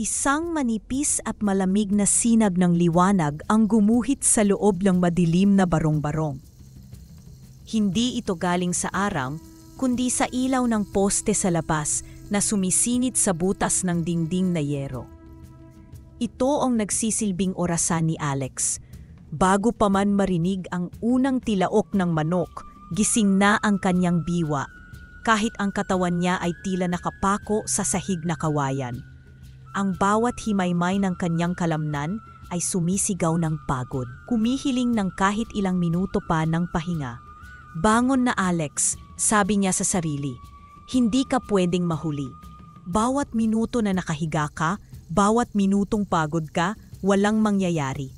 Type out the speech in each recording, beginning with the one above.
Isang manipis at malamig na sinag ng liwanag ang gumuhit sa loob ng madilim na barong-barong. Hindi ito galing sa araw, kundi sa ilaw ng poste sa labas na sumisinit sa butas ng dingding na yero. Ito ang nagsisilbing orasan ni Alex. Bago pa man marinig ang unang tilaok ng manok, gising na ang kanyang biwa, kahit ang katawan niya ay tila nakapako sa sahig na kawayan. Ang bawat himaymay ng kanyang kalamnan ay sumisigaw ng pagod, kumihiling ng kahit ilang minuto pa ng pahinga. Bangon na Alex, sabi niya sa sarili. Hindi ka pwedeng mahuli. Bawat minuto na nakahiga ka, bawat minutong pagod ka, walang mangyayari.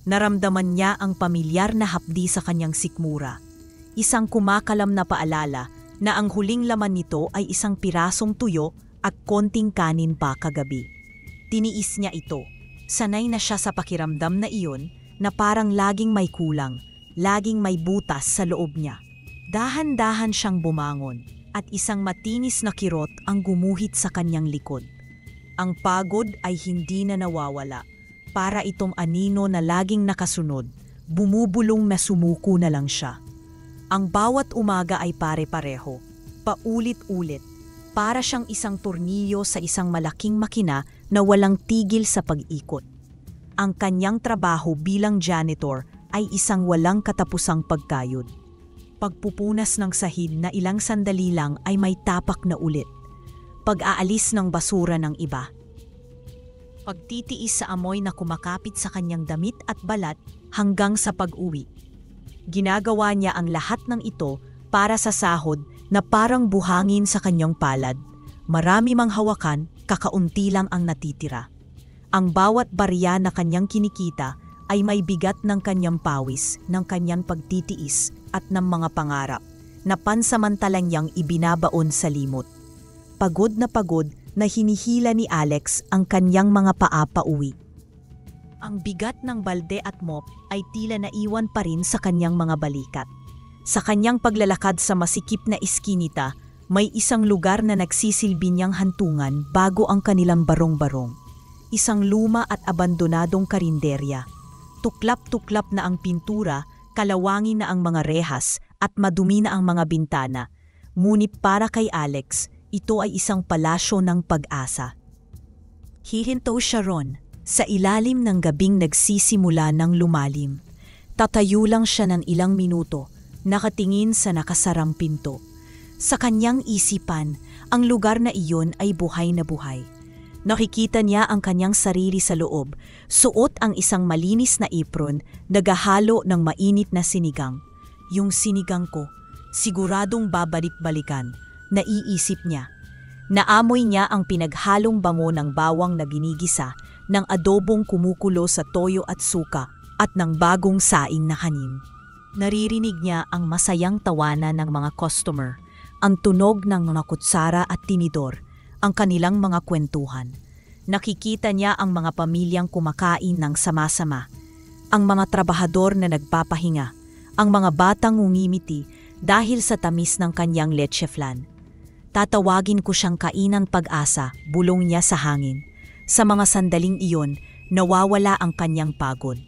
Naramdaman niya ang pamilyar na hapdi sa kanyang sikmura. Isang kumakalam na paalala na ang huling laman nito ay isang pirasong tuyo at konting kanin pa kagabi. Tiniis niya ito. Sanay na siya sa pakiramdam na iyon na parang laging may kulang, laging may butas sa loob niya. Dahan-dahan siyang bumangon at isang matinis na kirot ang gumuhit sa kanyang likod. Ang pagod ay hindi na nawawala. Para itong anino na laging nakasunod, bumubulong na sumuko na lang siya. Ang bawat umaga ay pare-pareho, paulit-ulit. Para siyang isang tornilyo sa isang malaking makina na walang tigil sa pag-ikot. Ang kanyang trabaho bilang janitor ay isang walang katapusang pagkayod. Pagpupunas ng sahig na ilang sandali lang ay may tapak na ulit. Pag-aalis ng basura ng iba. Pagtitiis sa amoy na kumakapit sa kanyang damit at balat hanggang sa pag-uwi. Ginagawa niya ang lahat ng ito para sa sahod na parang buhangin sa kanyang palad. Marami mang hawakan, kakaunti lang ang natitira. Ang bawat barya na kanyang kinikita ay may bigat ng kanyang pawis, ng kanyang pagtitiis at ng mga pangarap na pansamantalang niyang ibinabaon sa limot. Pagod na hinihila ni Alex ang kanyang mga paa pauwi. Ang bigat ng balde at mop ay tila naiwan pa rin sa kanyang mga balikat. Sa kanyang paglalakad sa masikip na iskinita, may isang lugar na nagsisilbi niyang hantungan bago ang kanilang barong-barong. Isang luma at abandonadong karinderya. Tuklap-tuklap na ang pintura, kalawangin na ang mga rehas at madumi na ang mga bintana. Ngunit para kay Alex, ito ay isang palasyo ng pag-asa. Hihinto siya ron, sa ilalim ng gabing nagsisimula ng lumalim. Tatayo lang siya ng ilang minuto, nakatingin sa nakasarang pinto. Sa kanyang isipan, ang lugar na iyon ay buhay na buhay. Nakikita niya ang kanyang sarili sa loob, suot ang isang malinis na apron, nagahalo ng mainit na sinigang. Yung sinigang ko, siguradong babalik-balikan, naiisip niya. Naamoy niya ang pinaghalong bango ng bawang na ginigisa, ng adobong kumukulo sa toyo at suka, at ng bagong saing na kanin. Naririnig niya ang masayang tawanan ng mga customer, ang tunog ng mga kutsara at tinidor, ang kanilang mga kwentuhan. Nakikita niya ang mga pamilyang kumakain ng sama-sama, ang mga trabahador na nagpapahinga, ang mga batang ngumimiti dahil sa tamis ng kanyang leche flan. Tatawagin ko siyang kainang pag-asa, bulong niya sa hangin. Sa mga sandaling iyon, nawawala ang kanyang pagod.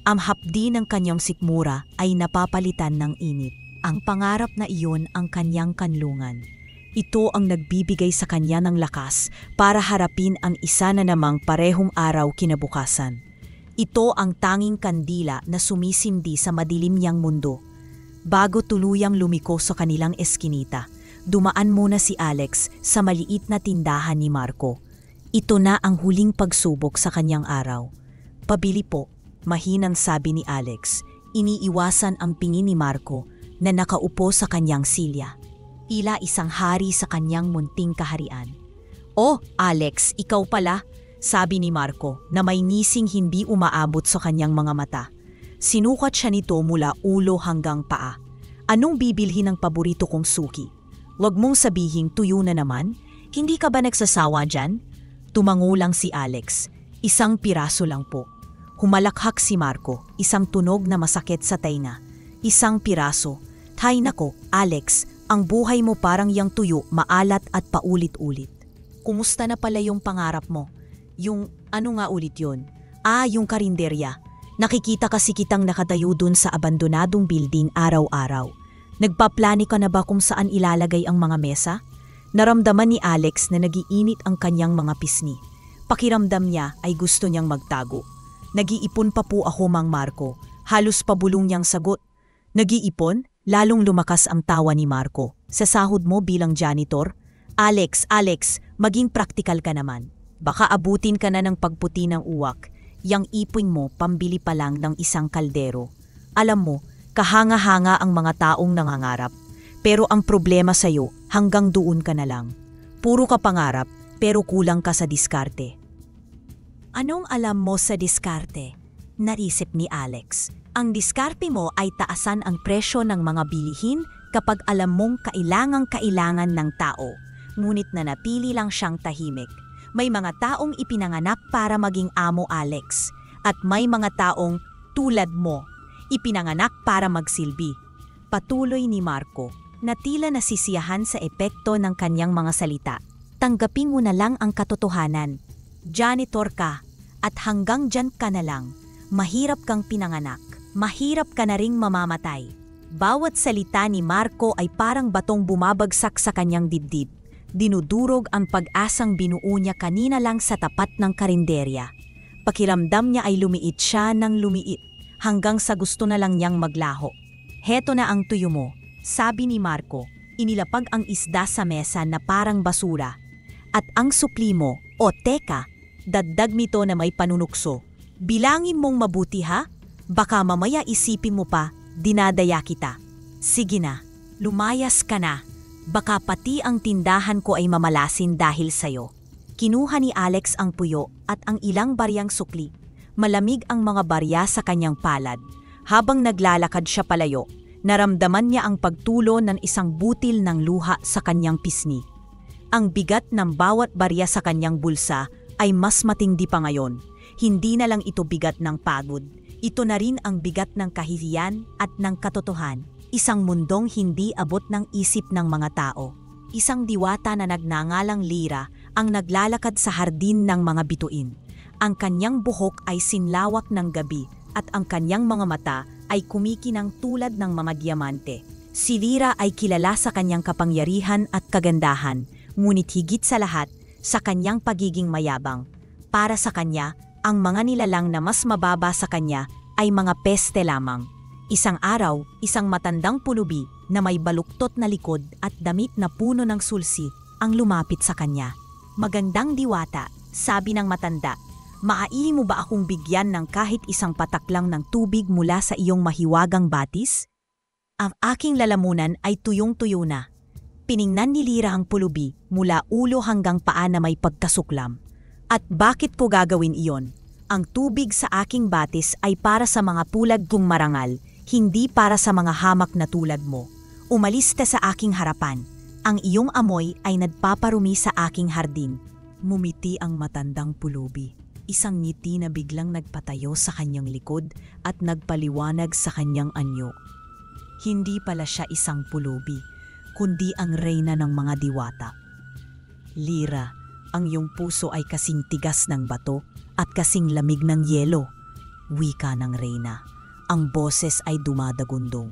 Ang hapdi ng kanyang sikmura ay napapalitan ng init. Ang pangarap na iyon ang kanyang kanlungan. Ito ang nagbibigay sa kanya ng lakas para harapin ang isa na namang parehong araw kinabukasan. Ito ang tanging kandila na sumisindi sa madilim niyang mundo. Bago tuluyang lumiko sa kanilang eskinita, dumaan muna si Alex sa maliit na tindahan ni Marco. Ito na ang huling pagsubok sa kanyang araw. Pabili po. Mahinang sabi ni Alex, iniiwasan ang pingin ni Marco na nakaupo sa kanyang silya. Tila isang hari sa kanyang munting kaharian. "Oh, Alex, ikaw pala," sabi ni Marco na may ngising hindi umaabot sa kanyang mga mata. Sinukat siya nito mula ulo hanggang paa. "Anong bibilhin ng paborito kong suki? Huwag mong sabihing tuyo na naman. Hindi ka ba nagsasawa dyan?" Tumango lang si Alex. "Isang piraso lang po." Humalakhak si Marco, isang tunog na masakit sa tainga. "Isang piraso. Hay nako, Alex, ang buhay mo parang yang tuyo, maalat at paulit-ulit. Kumusta na pala yung pangarap mo? Yung ano nga ulit yun? Yung karinderya. Nakikita kasi kitang nakatayo dun sa abandonadong building araw-araw. Nagpaplani ka na ba kung saan ilalagay ang mga mesa? Naramdaman ni Alex na nagiinit ang kanyang mga pisngi. Pakiramdam niya ay gusto niyang magtago. Nag-iipon pa po ako, Mang Marco. Halos pabulong niyang sagot. Nag-iipon? Lalong lumakas ang tawa ni Marco. Sa sahod mo bilang janitor? Alex, maging praktikal ka naman. Baka abutin ka na ng pagputi ng uwak. Yang ipon mo pambili pa lang ng isang kaldero. Alam mo, kahanga-hanga ang mga taong nangangarap. Pero ang problema sa'yo, hanggang doon ka na lang. Puro ka pangarap, pero kulang ka sa diskarte. Anong alam mo sa diskarte? Naisip ni Alex. Ang diskarte mo ay taasan ang presyo ng mga bilihin kapag alam mong kailangang-kailangan ng tao. Ngunit nanatili lang siyang tahimik. May mga taong ipinanganak para maging amo, Alex. At may mga taong tulad mo, ipinanganak para magsilbi. Patuloy ni Marco, na tila nasisiyahan sa epekto ng kanyang mga salita. Tanggapin mo na lang ang katotohanan. Janitor ka, at hanggang dyan ka na lang. Mahirap kang pinanganak. Mahirap ka na ring mamamatay. Bawat salita ni Marco ay parang batong bumabagsak sa kanyang dibdib. Dinudurog ang pag-asang binuo niya kanina lang sa tapat ng karinderya. Pakiramdam niya ay lumiit siya ng lumiit, hanggang sa gusto na lang niyang maglaho. Heto na ang tuyo mo, sabi ni Marco. Inilapag ang isda sa mesa na parang basura. At ang supli mo, teka, dagdag nito na may panunukso. Bilangin mong mabuti ha? Baka mamaya isipin mo pa, dinadaya kita. Sige na, lumayas ka na. Baka pati ang tindahan ko ay mamalasin dahil sayo. Kinuha ni Alex ang puyo at ang ilang baryang sukli. Malamig ang mga barya sa kanyang palad. Habang naglalakad siya palayo, naramdaman niya ang pagtulo ng isang butil ng luha sa kanyang pisngi. Ang bigat ng bawat barya sa kanyang bulsa ay mas matindi pa ngayon. Hindi na lang ito bigat ng pagod. Ito na rin ang bigat ng kahihiyan at ng katotohan. Isang mundong hindi abot ng isip ng mga tao. Isang diwata na nagngangalang Lira ang naglalakad sa hardin ng mga bituin. Ang kanyang buhok ay sinlawak ng gabi at ang kanyang mga mata ay kumikinang tulad ng mga diamante. Si Lira ay kilala sa kanyang kapangyarihan at kagandahan, ngunit higit sa lahat, sa kanyang pagiging mayabang. Para sa kanya, ang mga nilalang na mas mababa sa kanya ay mga peste lamang. Isang araw, isang matandang pulubi na may baluktot na likod at damit na puno ng sulsi ang lumapit sa kanya. Magandang diwata, sabi ng matanda, maaari mo ba akong bigyan ng kahit isang patak lang ng tubig mula sa iyong mahiwagang batis? Ang aking lalamunan ay tuyong-tuyo na. Piningnan ni Lira ang pulubi mula ulo hanggang paa na may pagkasuklam. At bakit ko gagawin iyon? Ang tubig sa aking batis ay para sa mga tulad kong marangal, hindi para sa mga hamak na tulad mo. Umalis ka sa aking harapan. Ang iyong amoy ay nagpaparumi sa aking hardin. Mumiti ang matandang pulubi. Isang ngiti na biglang nagpatayo sa kanyang likod at nagpaliwanag sa kanyang anyo. Hindi pala siya isang pulubi, kundi ang reyna ng mga diwata. Lira, ang iyong puso ay kasing tigas ng bato at kasing lamig ng yelo. Wika ng reyna. Ang boses ay dumadagundong.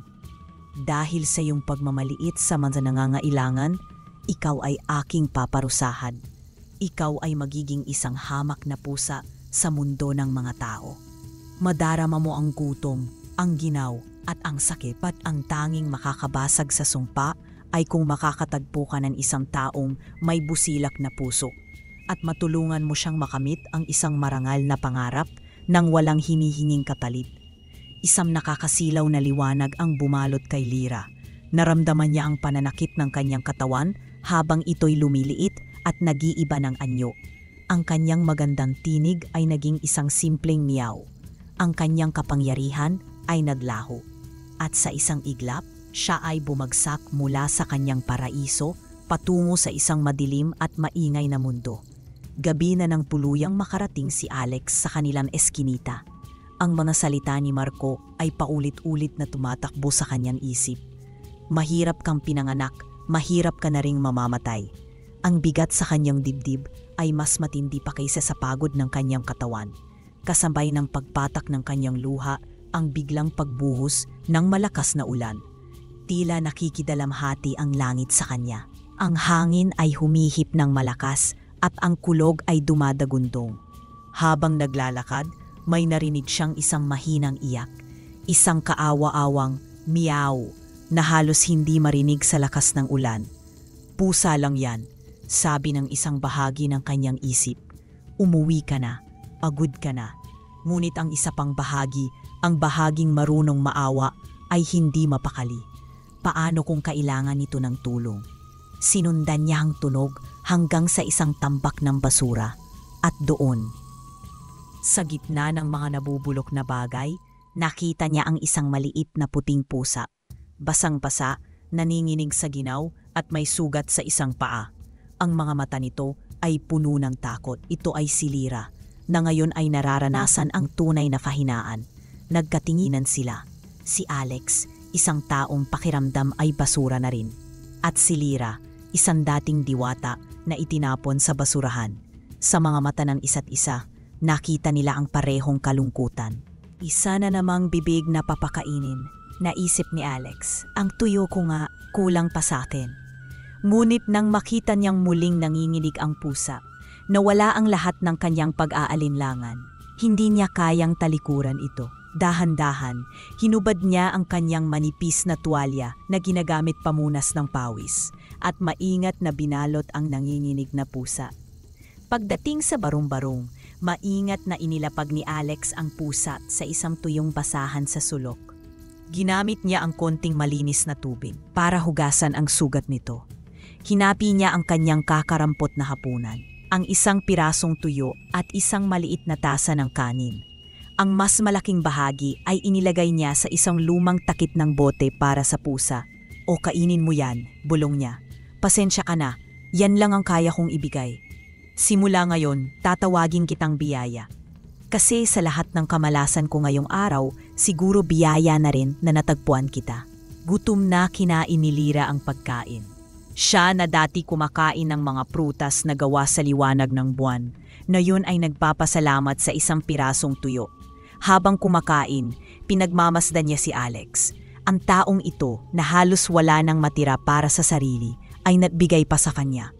Dahil sa iyong pagmamaliit sa mga nangangailangan, ikaw ay aking paparusahan. Ikaw ay magiging isang hamak na pusa sa mundo ng mga tao. Madarama mo ang gutom, ang ginaw at ang sakit at ang tanging makakabasag sa sumpa ay kung makakatagpo ka ng isang taong may busilak na puso at matulungan mo siyang makamit ang isang marangal na pangarap nang walang hinihinging kapalit. Isang nakakasilaw na liwanag ang bumalot kay Lira. Naramdaman niya ang pananakit ng kanyang katawan habang ito'y lumiliit at nag-iiba ng anyo. Ang kanyang magandang tinig ay naging isang simpleng miyaw. Ang kanyang kapangyarihan ay naglaho. At sa isang iglap, siya ay bumagsak mula sa kanyang paraiso patungo sa isang madilim at maingay na mundo. Gabi na nang tuluyang makarating si Alex sa kanilang eskinita. Ang mga salita ni Marco ay paulit-ulit na tumatakbo sa kanyang isip. Mahirap kang pinanganak, mahirap ka na ring mamamatay. Ang bigat sa kanyang dibdib ay mas matindi pa kaysa sa pagod ng kanyang katawan. Kasabay ng pagpatak ng kanyang luha ang biglang pagbuhos ng malakas na ulan. Tila nakikidalamhati ang langit sa kanya. Ang hangin ay humihip ng malakas at ang kulog ay dumadagundong. Habang naglalakad, may narinig siyang isang mahinang iyak, isang kaawa-awang meow na halos hindi marinig sa lakas ng ulan. Pusa lang yan, sabi ng isang bahagi ng kanyang isip. Umuwi ka na, pagod ka na. Ngunit ang isa pang bahagi, ang bahaging marunong maawa, ay hindi mapakali. Paano kung kailangan nito ng tulong? Sinundan niya ang tunog hanggang sa isang tambak ng basura. At doon, sa gitna ng mga nabubulok na bagay, nakita niya ang isang maliit na puting pusa. Basang-basa, naninginig sa ginaw at may sugat sa isang paa. Ang mga mata nito ay puno ng takot. Ito ay si Lyra, na ngayon ay nararanasan ang tunay na kahinaan. Nagkatinginan sila. Si Alex, isang taong pakiramdam ay basura na rin. At si Lyra, isang dating diwata na itinapon sa basurahan. Sa mga mata ng isa't isa, nakita nila ang parehong kalungkutan. Isa na namang bibig na papakainin, naisip ni Alex. Ang tuyo ko nga, kulang pa sa akin. Ngunit nang makita niyang muling nanginginig ang pusa, nawala ang lahat ng kanyang pag-aalinlangan. Hindi niya kayang talikuran ito. Dahan-dahan, hinubad niya ang kanyang manipis na tuwalya na ginagamit pamunas ng pawis at maingat na binalot ang nanginginig na pusa. Pagdating sa barong-barong, maingat na inilapag ni Alex ang pusa sa isang tuyong basahan sa sulok. Ginamit niya ang konting malinis na tubig para hugasan ang sugat nito. Hinapi niya ang kanyang kakarampot na hapunan, ang isang pirasong tuyo at isang maliit na tasa ng kanin. Ang mas malaking bahagi ay inilagay niya sa isang lumang takip ng bote para sa pusa. O kainin mo yan, bulong niya. Pasensya ka na, yan lang ang kaya kong ibigay. Simula ngayon, tatawagin kitang biyaya. Kasi sa lahat ng kamalasan ko ngayong araw, siguro biyaya na rin na natagpuan kita. Gutom na kinain ni Lyra ang pagkain. Siya na dati kumakain ng mga prutas na gawa sa liwanag ng buwan, na yun ay nagpapasalamat sa isang pirasong tuyo. Habang kumakain, pinagmamasdan niya si Alex. Ang taong ito na halos wala nang matira para sa sarili ay nagbigay pa sa kanya.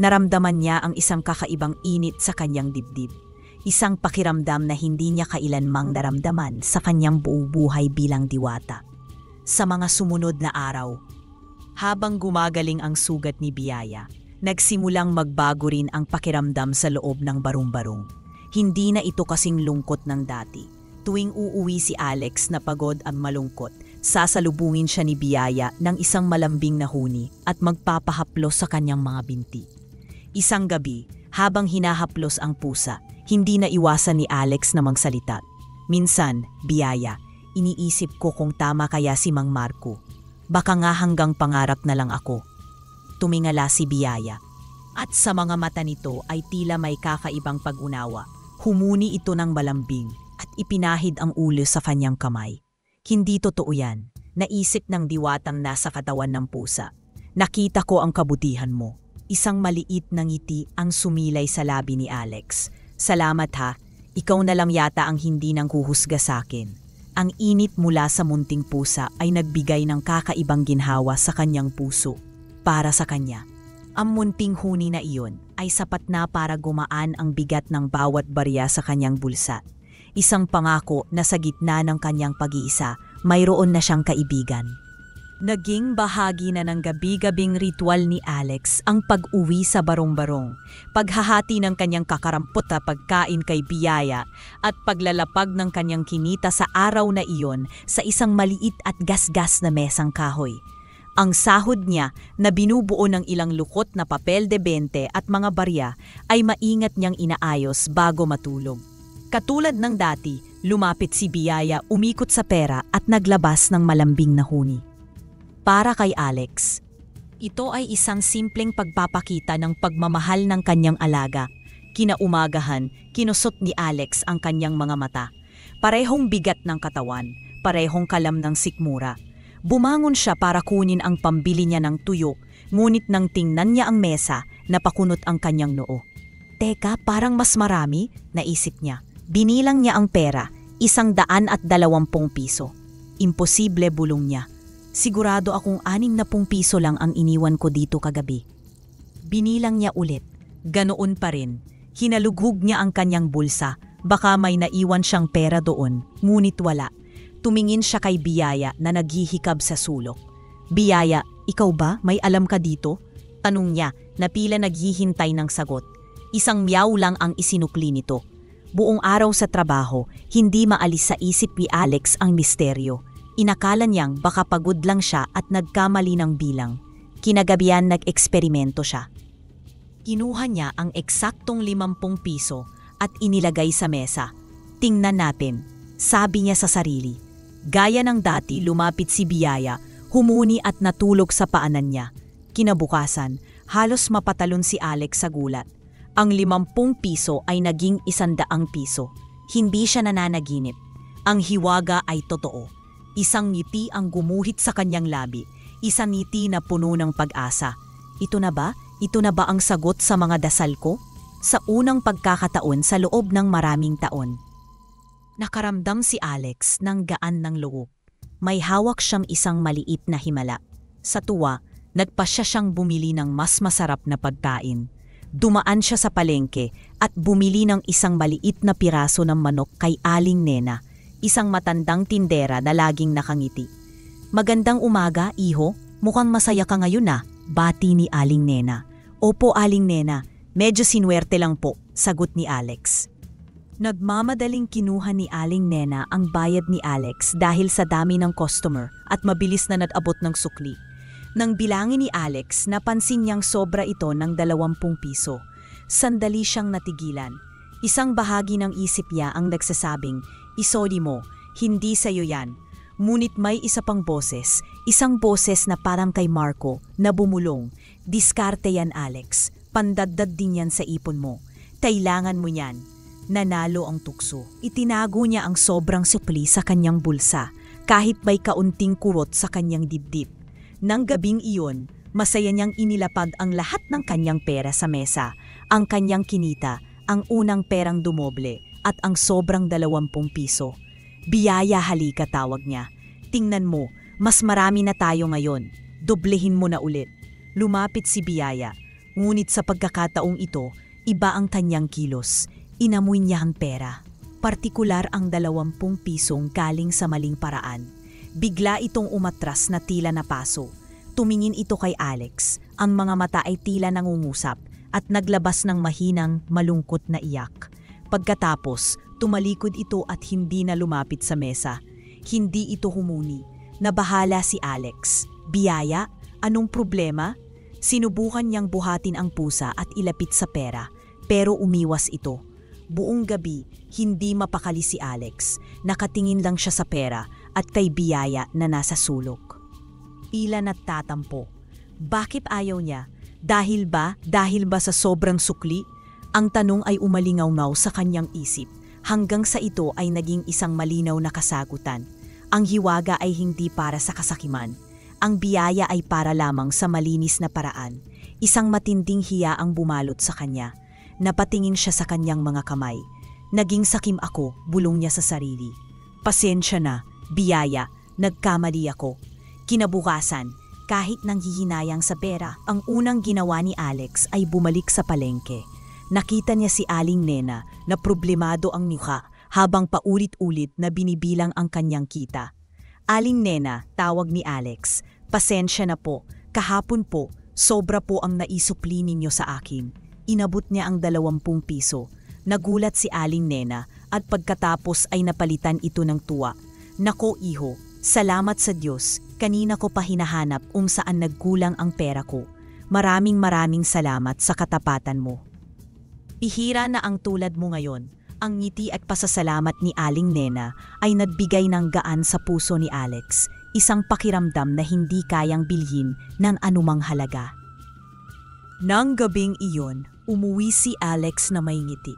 Naramdaman niya ang isang kakaibang init sa kanyang dibdib. Isang pakiramdam na hindi niya kailanmang naramdaman sa kanyang buong buhay bilang diwata. Sa mga sumunod na araw, habang gumagaling ang sugat ni Biyaya, nagsimulang magbago rin ang pakiramdam sa loob ng barong-barong. Hindi na ito kasing lungkot ng dati. Tuwing uuwi si Alex na pagod at malungkot, sasalubungin siya ni Biyaya ng isang malambing na huni at magpapahaplos sa kanyang mga binti. Isang gabi, habang hinahaplos ang pusa, hindi na iwasan ni Alex na magsalita. Minsan, Biyaya, iniisip ko kung tama kaya si Mang Marco. Baka nga hanggang pangarap na lang ako. Tumingala si Biyaya. At sa mga mata nito ay tila may kakaibang pag-unawa. Humuni ito ng malambing at ipinahid ang ulo sa kanyang kamay. Hindi totoo yan. Naisip ng diwatang nasa katawan ng pusa. Nakita ko ang kabutihan mo. Isang maliit na ngiti ang sumilay sa labi ni Alex. Salamat ha, ikaw na lang yata ang hindi nang huhusga sa akin. Ang init mula sa munting pusa ay nagbigay ng kakaibang ginhawa sa kanyang puso. Para sa kanya, ang munting huni na iyon ay sapat na para gumaan ang bigat ng bawat barya sa kanyang bulsa. Isang pangako na sa gitna ng kanyang pag-iisa, mayroon na siyang kaibigan. Naging bahagi na ng gabi-gabing ritual ni Alex ang pag-uwi sa barong-barong, paghahati ng kanyang kakarampot na pagkain kay Biyaya at paglalapag ng kanyang kinita sa araw na iyon sa isang maliit at gasgas na mesang kahoy. Ang sahod niya na binubuo ng ilang lukot na papel de 20 at mga barya ay maingat niyang inaayos bago matulog. Katulad ng dati, lumapit si Biyaya, umikot sa pera at naglabas ng malambing na huni. Para kay Alex, ito ay isang simpleng pagpapakita ng pagmamahal ng kanyang alaga. Kinaumagahan, kinusot ni Alex ang kanyang mga mata. Parehong bigat ng katawan, parehong kalam ng sikmura. Bumangon siya para kunin ang pambili niya ng tuyo, ngunit nang tingnan niya ang mesa, napakunot ang kanyang noo. Teka, parang mas marami, naisip niya. Binilang niya ang pera, 120 piso. Imposible, bulong niya. Sigurado akong 60 piso lang ang iniwan ko dito kagabi. Binilang niya ulit. Ganoon pa rin. Hinalughog niya ang kanyang bulsa. Baka may naiwan siyang pera doon, ngunit wala. Tumingin siya kay Biyaya na naghihikab sa sulok. Biyaya, ikaw ba? May alam ka dito? Tanong niya na pila naghihintay ng sagot. Isang miyaw lang ang isinukli nito. Buong araw sa trabaho, hindi maalis sa isip ni Alex ang misteryo. Inakala niyang baka pagod lang siya at nagkamali ng bilang. Kinagabihan nag-eksperimento siya. Kinuha niya ang eksaktong 50 piso at inilagay sa mesa. Tingnan natin, sabi niya sa sarili. Gaya ng dati, lumapit si Biyaya, humuni at natulog sa paanan niya. Kinabukasan, halos mapatalon si Alex sa gulat. Ang 50 piso ay naging 100 piso. Hindi siya nananaginip. Ang hiwaga ay totoo. Isang ngiti ang gumuhit sa kanyang labi. Isang ngiti na puno ng pag-asa. Ito na ba? Ito na ba ang sagot sa mga dasal ko? Sa unang pagkakataon sa loob ng maraming taon. Nakaramdam si Alex ng gaan ng loob. May hawak siyang isang maliit na himala. Sa tuwa, nagpasya siyang bumili ng mas masarap na pagkain. Dumaan siya sa palengke at bumili ng isang maliit na piraso ng manok kay Aling Nena, isang matandang tindera na laging nakangiti. Magandang umaga, iho. Mukhang masaya ka ngayon na, bati ni Aling Nena. Opo, Aling Nena. Medyo sinuwerte lang po, sagot ni Alex. Nagmamadaling kinuha ni Aling Nena ang bayad ni Alex dahil sa dami ng customer at mabilis na nag-abot ng sukli. Nang bilangin ni Alex, napansin niyang sobra ito ng 20 piso. Sandali siyang natigilan. Isang bahagi ng isip niya ang nagsasabing, "Isoli mo, hindi sa'yo yan." Ngunit may isa pang boses, isang boses na parang kay Marco na bumulong. "Diskarte yan, Alex. Pandagdag din yan sa ipon mo. Kailangan mo yan." Nanalo ang tukso. Itinago niya ang sobrang supli sa kanyang bulsa, kahit may kaunting kurot sa kanyang dibdib. Nang gabing iyon, masaya niyang inilapag ang lahat ng kanyang pera sa mesa, ang kanyang kinita, ang unang perang dumoble, at ang sobrang 20 piso. "Biyaya, halika," tawag niya. "Tingnan mo, mas marami na tayo ngayon. Doblehin mo na ulit." Lumapit si Biyaya, ngunit sa pagkakataong ito, iba ang kanyang kilos. Inamoy niya ang pera. Partikular ang 20 pisong galing sa maling paraan. Bigla itong umatras na tila napaso. Tumingin ito kay Alex. Ang mga mata ay tila nangungusap at naglabas ng mahinang, malungkot na iyak. Pagkatapos, tumalikod ito at hindi na lumapit sa mesa. Hindi ito humuni. Nabahala si Alex. "Biyaya, anong problema?" Sinubukan niyang buhatin ang pusa at ilapit sa pera, pero umiwas ito. Buong gabi, hindi mapakali si Alex. Nakatingin lang siya sa pera at kay Biyaya na nasa sulok. Ilan at tatampo. Bakit ayaw niya? Dahil ba sa sobrang sukli? Ang tanong ay umalingaw-ngaw sa kanyang isip, hanggang sa ito ay naging isang malinaw na kasagutan. Ang hiwaga ay hindi para sa kasakiman. Ang biyaya ay para lamang sa malinis na paraan. Isang matinding hiya ang bumalot sa kanya. Napatingin siya sa kanyang mga kamay. "Naging sakim ako," bulong niya sa sarili. "Pasensya na, Biyaya, nagkamali ako." Kinabukasan, kahit nanghihinayang sa pera, ang unang ginawa ni Alex ay bumalik sa palengke. Nakita niya si Aling Nena na problemado ang mukha habang paulit-ulit na binibilang ang kanyang kita. "Aling Nena," tawag ni Alex, "pasensya na po. Kahapon po, sobra po ang naisupli ninyo sa akin." Inabot niya ang 20 piso. Nagulat si Aling Nena at pagkatapos ay napalitan ito ng tuwa. "Nako, iho, salamat sa Diyos. Kanina ko pa hinahanap kung saan nagkulang ang pera ko. Maraming salamat sa katapatan mo." Bihira na ang tulad mo ngayon. Ang ngiti at pasasalamat ni Aling Nena ay nagbigay ng gaan sa puso ni Alex, isang pakiramdam na hindi kayang bilhin ng anumang halaga. Nang gabing iyon, umuwi si Alex na may ngiti.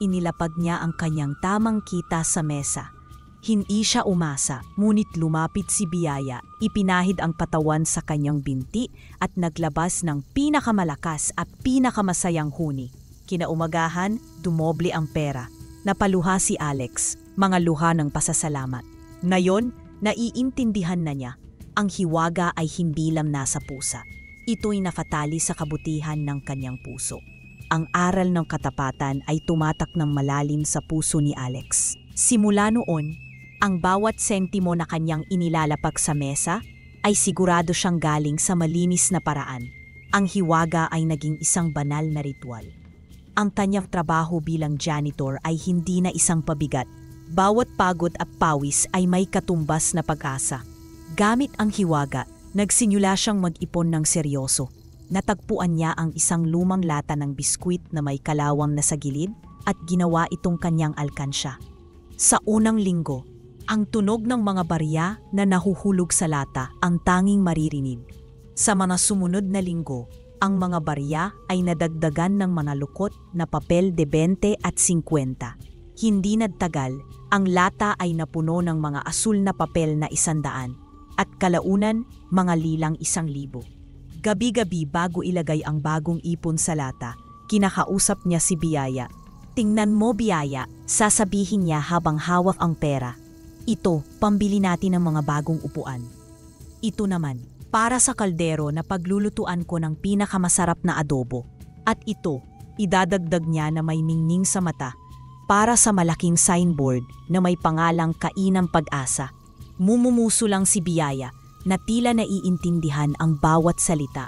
Inilapag niya ang kanyang tamang kita sa mesa. Hindi siya umasa, ngunit lumapit si Biyaya, ipinahid ang patawan sa kanyang binti at naglabas ng pinakamalakas at pinakamasayang huni. Kinaumagahan, dumoble ang pera. Napaluha si Alex, mga luha ng pasasalamat. Ngayon, naiintindihan na niya, ang hiwaga ay hindi lang nasa pusa. Ito'y nafatali sa kabutihan ng kanyang puso. Ang aral ng katapatan ay tumatak ng malalim sa puso ni Alex. Simula noon, ang bawat sentimo na kanyang inilalapag sa mesa ay sigurado siyang galing sa malinis na paraan. Ang hiwaga ay naging isang banal na ritual. Ang kanyang trabaho bilang janitor ay hindi na isang pabigat. Bawat pagod at pawis ay may katumbas na pag-asa. Gamit ang hiwaga, nagsimula siyang mag-ipon ng seryoso. Natagpuan niya ang isang lumang lata ng biskwit na may kalawang na sa gilid at ginawa itong kanyang alkansya. Sa unang linggo, ang tunog ng mga barya na nahuhulog sa lata ang tanging maririnig. Sa mga sumunod na linggo, ang mga barya ay nadagdagan ng mga lukot na papel de 20 at 50. Hindi nagtagal, ang lata ay napuno ng mga asul na papel na 100 at kalaunan mga lilang 1,000. Gabi-gabi bago ilagay ang bagong ipon sa lata, kinakausap niya si Biyaya. "Tingnan mo, Biyaya," sasabihin niya habang hawak ang pera. "Ito, pambili natin ng mga bagong upuan. Ito naman, para sa kaldero na paglulutuan ko ng pinakamasarap na adobo. At ito," idadagdag niya na may ningning sa mata, "para sa malaking signboard na may pangalang Kainang Pag-asa." Mumumuso lang si Biyaya na tila naiintindihan ang bawat salita.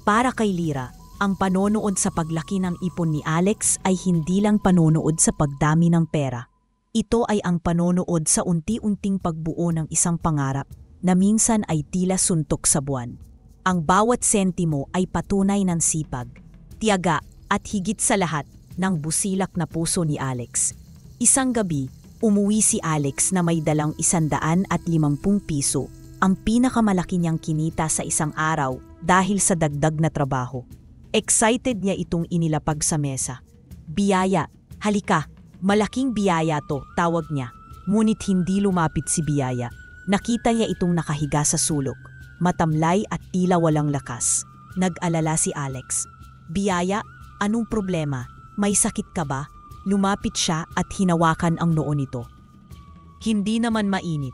Para kay Lira, ang panonood sa paglaki ng ipon ni Alex ay hindi lang panonood sa pagdami ng pera. Ito ay ang panonood sa unti-unting pagbuo ng isang pangarap na minsan ay tila suntok sa buwan. Ang bawat sentimo ay patunay ng sipag, tiyaga at higit sa lahat ng busilak na puso ni Alex. Isang gabi, umuwi si Alex na may dalang 150 piso, ang pinakamalaki niyang kinita sa isang araw dahil sa dagdag na trabaho. Excited niya itong inilapag sa mesa. "Biyaya, halika, malaking biyaya to," tawag niya. Ngunit hindi lumapit si Biyaya. Nakita niya itong nakahiga sa sulok, matamlay at tila walang lakas. Nag-alala si Alex. "Biyaya, anong problema? May sakit ka ba?" Lumapit siya at hinawakan ang noo nito. Hindi naman mainit.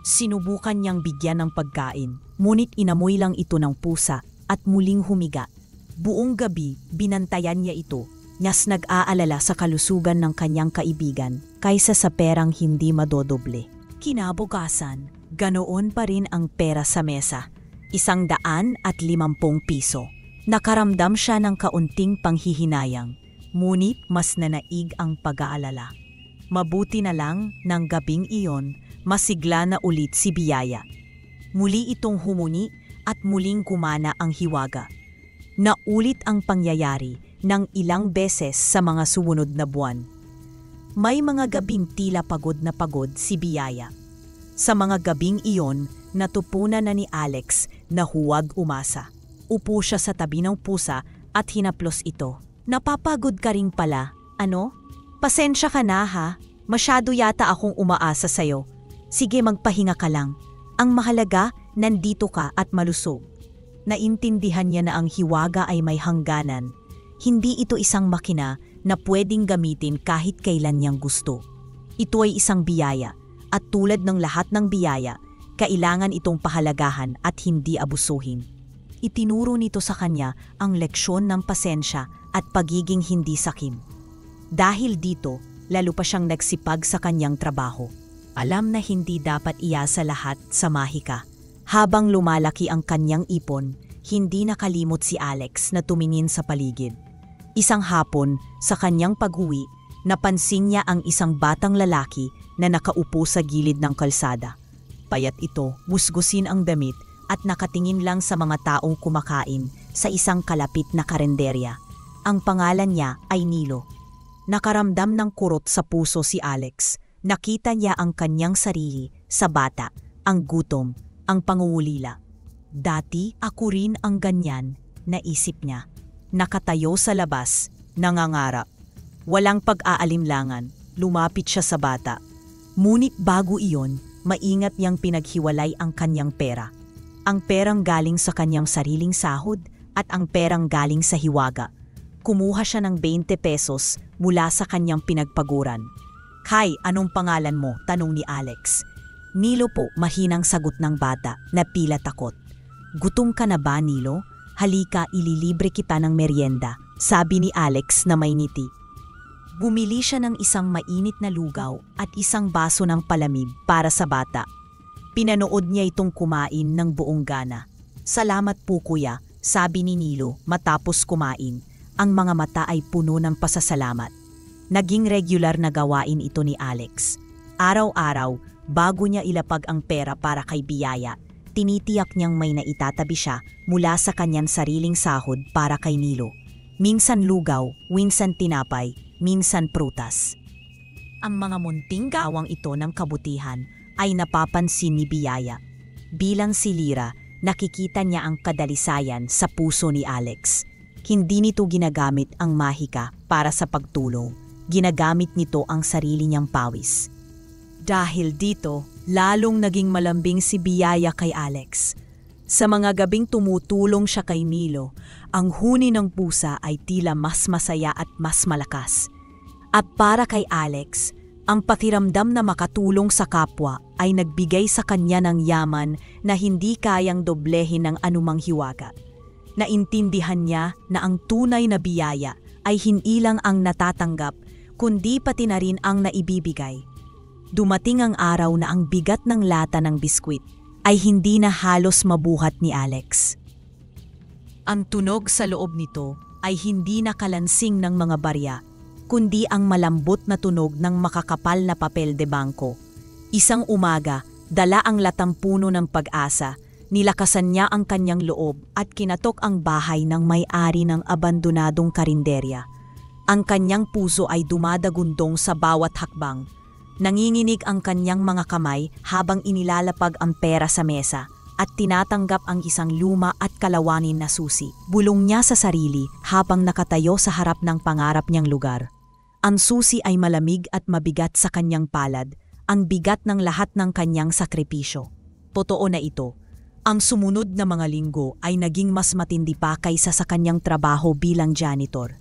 Sinubukan niyang bigyan ng pagkain, ngunit inamoy lang ito ng pusa at muling humiga. Buong gabi, binantayan niya ito, niyas nag-aalala sa kalusugan ng kanyang kaibigan kaysa sa perang hindi madodoble. Kinabukasan, ganoon pa rin ang pera sa mesa, 150 piso. Nakaramdam siya ng kaunting panghihinayang, ngunit mas nanaig ang pag-aalala. Mabuti na lang ng gabing iyon, masigla na ulit si Biyaya. Muli itong humuni at muling kumana ang hiwaga. Naulit ang pangyayari ng ilang beses sa mga sumunod na buwan. May mga gabing tila pagod na pagod si Biyaya. Sa mga gabing iyon, natupunan na ni Alex na huwag umasa. Upo siya sa tabi ng pusa at hinaplos ito. "Napapagod ka rin pala, ano? Pasensya ka na ha, masyado yata akong umaasa sa'yo. Sige, magpahinga ka lang. Ang mahalaga, nandito ka at malusog." Naintindihan niya na ang hiwaga ay may hangganan. Hindi ito isang makina na pwedeng gamitin kahit kailan niyang gusto. Ito ay isang biyaya, at tulad ng lahat ng biyaya, kailangan itong pahalagahan at hindi abusuhin. Itinuro nito sa kanya ang leksyon ng pasensya at pagiging hindi sakim. Dahil dito, lalo pa siyang nagsipag sa kanyang trabaho. Alam na hindi dapat iasa lahat sa mahika. Habang lumalaki ang kanyang ipon, hindi nakalimot si Alex na tumingin sa paligid. Isang hapon, sa kanyang pag-uwi, napansin niya ang isang batang lalaki na nakaupo sa gilid ng kalsada. Payat ito, musgusin ang damit at nakatingin lang sa mga taong kumakain sa isang kalapit na karenderya. Ang pangalan niya ay Nilo. Nakaramdam ng kurot sa puso si Alex. Nakita niya ang kanyang sarili sa bata, ang gutom, ang pangungulila. "Dati ako rin ang ganyan," naisip niya. Nakatayo sa labas, nangangarap. Walang pag-aalinlangan, lumapit siya sa bata. Ngunit bago iyon, maingat niyang pinaghiwalay ang kanyang pera. Ang perang galing sa kanyang sariling sahod at ang perang galing sa hiwaga. Kumuha siya ng 20 pesos mula sa kanyang pinagpaguran. "Kai, anong pangalan mo?" tanong ni Alex. "Nilo po," mahinang sagot ng bata na pila takot. "Gutom ka na ba, Nilo? Halika, ililibre kita ng merienda," sabi ni Alex na may ngiti. Bumili siya ng isang mainit na lugaw at isang baso ng palamig para sa bata. Pinanood niya itong kumain ng buong gana. "Salamat po kuya," sabi ni Nilo matapos kumain. Ang mga mata ay puno ng pasasalamat. Naging regular na gawain ito ni Alex. Araw-araw, bago niya ilapag ang pera para kay Biyaya, tinitiyak niyang may naitatabi siya mula sa kanyang sariling sahod para kay Nilo. Minsan lugaw, minsan tinapay, minsan prutas. Ang mga munting gawang ito ng kabutihan ay napapansin ni Biyaya. Bilang si Lira, nakikita niya ang kadalisayan sa puso ni Alex. Hindi nito ginagamit ang mahika para sa pagtulong. Ginagamit nito ang sarili niyang pawis. Dahil dito, lalong naging malambing si Biyaya kay Alex. Sa mga gabing tumutulong siya kay Nilo, ang huni ng pusa ay tila mas masaya at mas malakas. At para kay Alex, ang pakiramdam na makatulong sa kapwa ay nagbigay sa kanya ng yaman na hindi kayang doblehin ng anumang hiwaga. Naintindihan niya na ang tunay na biyaya ay hindi lang ang natatanggap, kundi pati na rin ang naibibigay. Dumating ang araw na ang bigat ng lata ng biskwit ay hindi na halos mabuhat ni Alex. Ang tunog sa loob nito ay hindi na kalansing ng mga barya, kundi ang malambot na tunog ng makakapal na papel de bangko. Isang umaga, dala ang latampuno ng pag-asa, nilakasan niya ang kanyang loob at kinatok ang bahay ng may-ari ng abandonadong karinderya. Ang kanyang puso ay dumadagundong sa bawat hakbang. Nanginginig ang kanyang mga kamay habang inilalapag ang pera sa mesa at tinatanggap ang isang luma at kalawanin na susi. Bulong niya sa sarili habang nakatayo sa harap ng pangarap niyang lugar. Ang susi ay malamig at mabigat sa kanyang palad, ang bigat ng lahat ng kanyang sakripisyo. Totoo na ito. Ang sumunod na mga linggo ay naging mas matindi pa kaysa sa kanyang trabaho bilang janitor.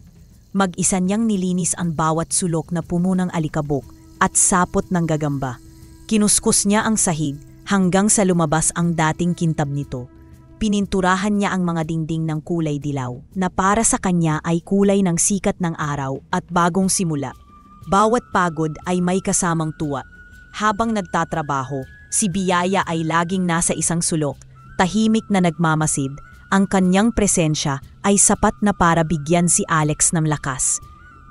Mag-isa niyang nilinis ang bawat sulok na puno ng alikabok at sapot ng gagamba. Kinuskus niya ang sahig hanggang sa lumabas ang dating kintab nito. Pininturahan niya ang mga dingding ng kulay dilaw na para sa kanya ay kulay ng sikat ng araw at bagong simula. Bawat pagod ay may kasamang tuwa. Habang nagtatrabaho, si Biyaya ay laging nasa isang sulok, tahimik na nagmamasid. Ang kanyang presensya ay sapat na para bigyan si Alex ng lakas.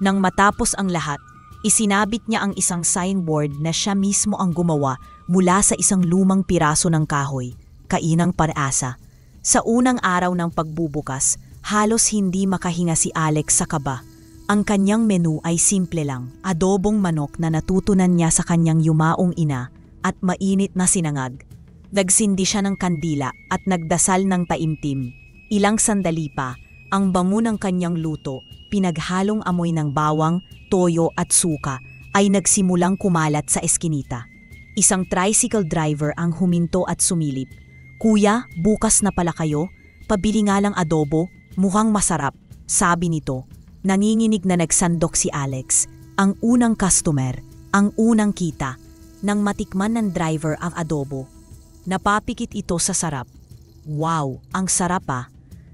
Nang matapos ang lahat, isinabit niya ang isang signboard na siya mismo ang gumawa mula sa isang lumang piraso ng kahoy, Kainang Pag-asa. Sa unang araw ng pagbubukas, halos hindi makahinga si Alex sa kaba. Ang kanyang menu ay simple lang, adobong manok na natutunan niya sa kanyang yumaong ina at mainit na sinangag. Nagsindi siya ng kandila at nagdasal ng taimtim. Ilang sandali pa, ang bango ng kanyang luto, pinaghalong amoy ng bawang, toyo at suka, ay nagsimulang kumalat sa eskinita. Isang tricycle driver ang huminto at sumilip. "Kuya, bukas na pala kayo? Pabili nga lang adobo, mukhang masarap," sabi nito. Nanginginig na nagsandok si Alex, ang unang customer, ang unang kita. Nang matikman ng driver ang adobo, napapikit ito sa sarap. "Wow, ang sarap ah.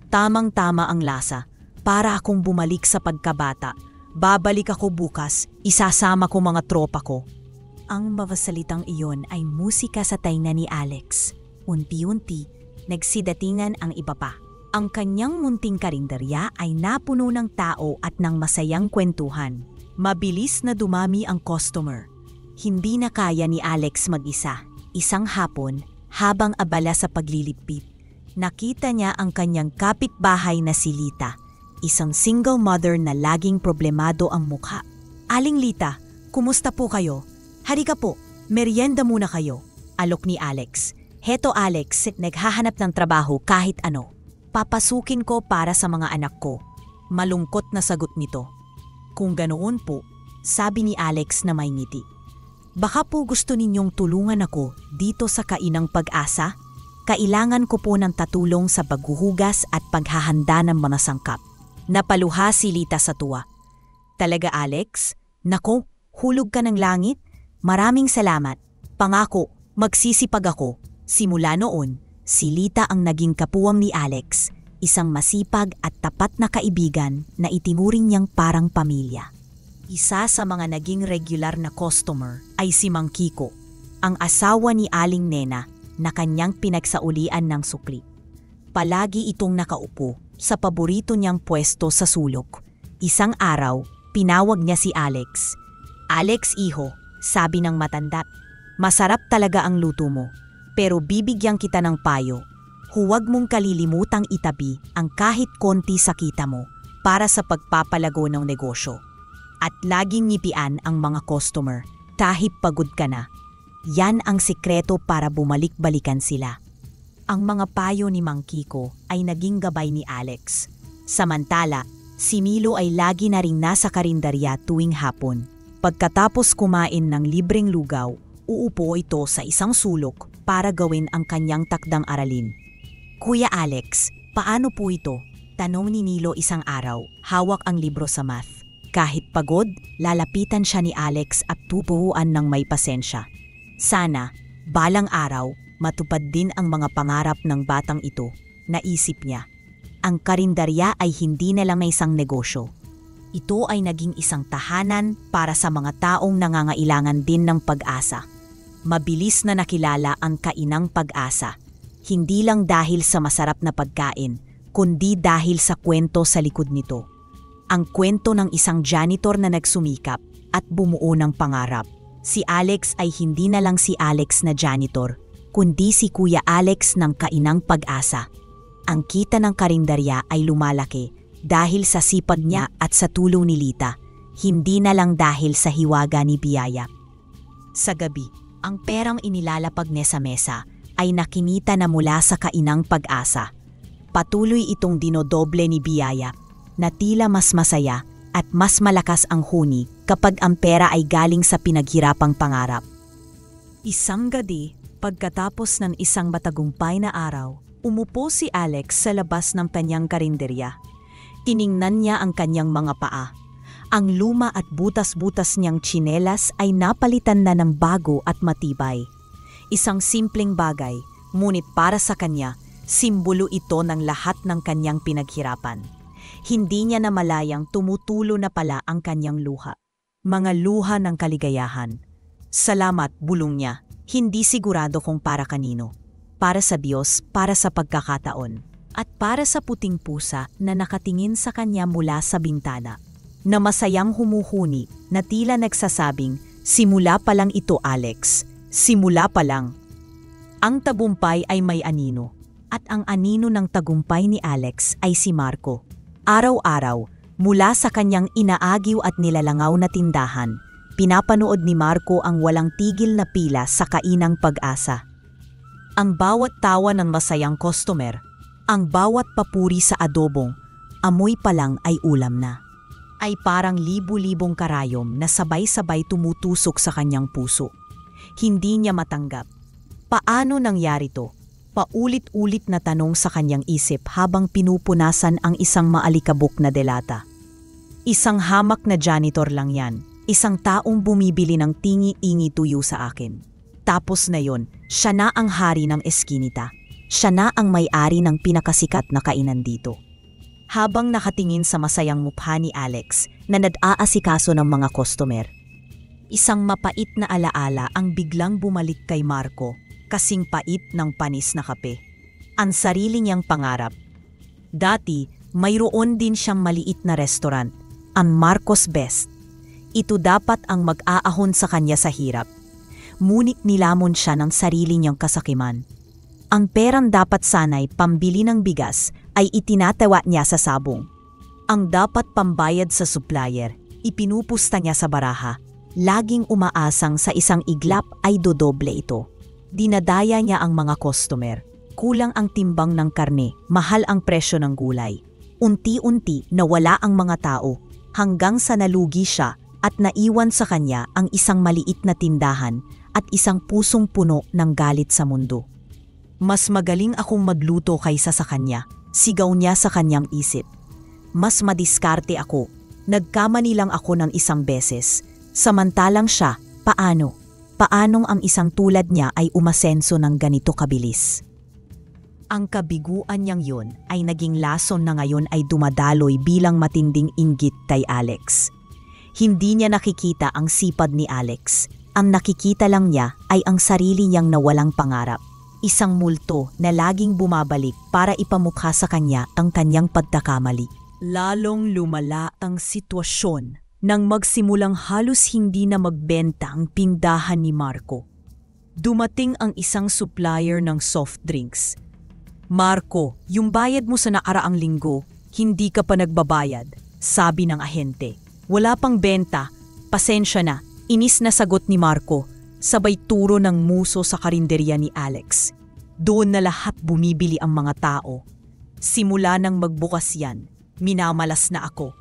Tamang-tama ang lasa. Para akong bumalik sa pagkabata. Babalik ako bukas, isasama ko mga tropa ko." Ang mabasalitang iyon ay musika sa tainga ni Alex. Unti-unti, nagsidatingan ang iba pa. Ang kanyang munting karinderya ay napuno ng tao at ng masayang kwentuhan. Mabilis na dumami ang customer. Hindi na kaya ni Alex mag-isa. Isang hapon, habang abala sa paglilipit, nakita niya ang kanyang kapitbahay na si Lita, isang single mother na laging problemado ang mukha. "Aling Lita, kumusta po kayo? Halika po, merienda muna kayo," alok ni Alex. "Heto Alex, naghahanap ng trabaho kahit ano. Papasukin ko para sa mga anak ko." Malungkot na sagot nito. "Kung ganoon po," sabi ni Alex na may ngiti. "Baka po gusto ninyong tulungan ako dito sa Kainang Pag-asa? Kailangan ko po ng tatulong sa paghuhugas at paghahanda ng mga sangkap." Napaluha si Lita sa tuwa. Talaga Alex? Nako, hulog ka ng langit? Maraming salamat. Pangako, magsisipag ako. Simula noon, si Lita ang naging kapuwang ni Alex, isang masipag at tapat na kaibigan na itinuring niyang parang pamilya. Isa sa mga naging regular na customer ay si Mang Kiko, ang asawa ni Aling Nena na kanyang pinagsaulian ng sukli. Palagi itong nakaupo sa paborito niyang pwesto sa sulok. Isang araw, pinawag niya si Alex. "Alex, iho," sabi ng matanda, "masarap talaga ang luto mo, pero bibigyan kita ng payo. Huwag mong kalilimutang itabi ang kahit konti sa kita mo para sa pagpapalago ng negosyo. At laging ngipian ang mga customer kahit pagod ka na. Yan ang sikreto para bumalik-balikan sila." Ang mga payo ni Mang Kiko ay naging gabay ni Alex. Samantala, si Milo ay lagi na ring nasa karinderya tuwing hapon. Pagkatapos kumain ng libreng lugaw, uupo ito sa isang sulok para gawin ang kanyang takdang aralin. "Kuya Alex, paano po ito?" tanong ni Milo isang araw, hawak ang libro sa math. Kahit pagod, lalapitan siya ni Alex at tuturuan ng may pasensya. Sana, balang araw, matupad din ang mga pangarap ng batang ito, naisip niya. Ang karinderya ay hindi na lang isang negosyo. Ito ay naging isang tahanan para sa mga taong nangangailangan din ng pag-asa. Mabilis na nakilala ang kainang Pag-asa, hindi lang dahil sa masarap na pagkain, kundi dahil sa kwento sa likod nito. Ang kwento ng isang janitor na nagsumikap at bumuo ng pangarap. Si Alex ay hindi na lang si Alex na janitor, kundi si Kuya Alex ng kainang Pag-asa. Ang kita ng karinderya ay lumalaki dahil sa sipag niya at sa tulong ni Lita, hindi na lang dahil sa hiwaga ni Biyaya. Sa gabi, ang perang inilalapag niya sa mesa ay nakinita na mula sa kainang Pag-asa. Patuloy itong dinodoble ni Biyaya, na tila mas masaya at mas malakas ang huni kapag ang pera ay galing sa pinaghirapang pangarap. Isang gabi, pagkatapos ng isang matagumpay na araw, umupo si Alex sa labas ng kanyang karinderya. Tiningnan niya ang kanyang mga paa. Ang luma at butas-butas niyang tsinelas ay napalitan na ng bago at matibay. Isang simpleng bagay, ngunit para sa kanya, simbolo ito ng lahat ng kanyang pinaghirapan. Hindi niya namalayang tumutulo na pala ang kanyang luha. Mga luha ng kaligayahan. "Salamat," bulong niya. Hindi sigurado kung para kanino. Para sa Diyos, para sa pagkakataon. At para sa puting pusa na nakatingin sa kanya mula sa bintana. Na masayang humuhuni, na tila nagsasabing, "Simula pa lang ito, Alex. Simula pa lang." Ang tagumpay ay may anino. At ang anino ng tagumpay ni Alex ay si Marco. Araw-araw, mula sa kanyang inaagiw at nilalangaw na tindahan, pinapanood ni Marco ang walang tigil na pila sa kainang Pag-asa. Ang bawat tawa ng masayang customer, ang bawat papuri sa adobong, amoy pa lang ay ulam na. Ay parang libu-libong karayom na sabay-sabay tumutusok sa kanyang puso. Hindi niya matanggap. Paano nangyari to? Paulit-ulit na tanong sa kanyang isip habang pinupunasan ang isang maalikabok na delata. Isang hamak na janitor lang yan. Isang taong bumibili ng tingi-ingi tuyo sa akin. Tapos na yon, siya na ang hari ng eskinita. Siya na ang may-ari ng pinakasikat na kainan dito. Habang nakatingin sa masayang mukha ni Alex na nag-aasikaso ng mga customer, isang mapait na alaala ang biglang bumalik kay Marco, kasing pait ng panis na kape. Ang sarili niyang pangarap. Dati, mayroon din siyang maliit na restaurant, ang Marco's Best. Ito dapat ang mag-aahon sa kanya sa hirap. Ngunit nilamon siya ng sarili niyang kasakiman. Ang perang dapat sanay pambili ng bigas ay itinatawa niya sa sabong. Ang dapat pambayad sa supplier, ipinupusta niya sa baraha. Laging umaasang sa isang iglap ay dodoble ito. Dinadaya niya ang mga customer. Kulang ang timbang ng karne, mahal ang presyo ng gulay. Unti-unti nawala ang mga tao hanggang sa nalugi siya at naiwan sa kanya ang isang maliit na tindahan at isang pusong puno ng galit sa mundo. "Mas magaling akong magluto kaysa sa kanya," sigaw niya sa kanyang isip. mas madiskarte ako. Nagkamali lang ako ng isang beses. Samantalang siya, paano? Paanong ang isang tulad niya ay umasenso ng ganito kabilis? Ang kabiguan niyang yun ay naging lason na ngayon ay dumadaloy bilang matinding inggit kay Alex. Hindi niya nakikita ang sipag ni Alex. Ang nakikita lang niya ay ang sarili niyang nawalang pangarap. Isang multo na laging bumabalik para ipamukha sa kanya ang kanyang pagkakamali. Lalong lumala ang sitwasyon nang magsimulang halos hindi na magbenta ang tindahan ni Marco. Dumating ang isang supplier ng soft drinks. "Marco, yung bayad mo sa nakaraang linggo, hindi ka pa nagbabayad," sabi ng ahente. "Wala pang benta, pasensya na," inis na sagot ni Marco, sabay turo ng muso sa karinderya ni Alex. Doon na lahat bumibili ang mga tao. Simula nang magbukas yan, minamalas na ako.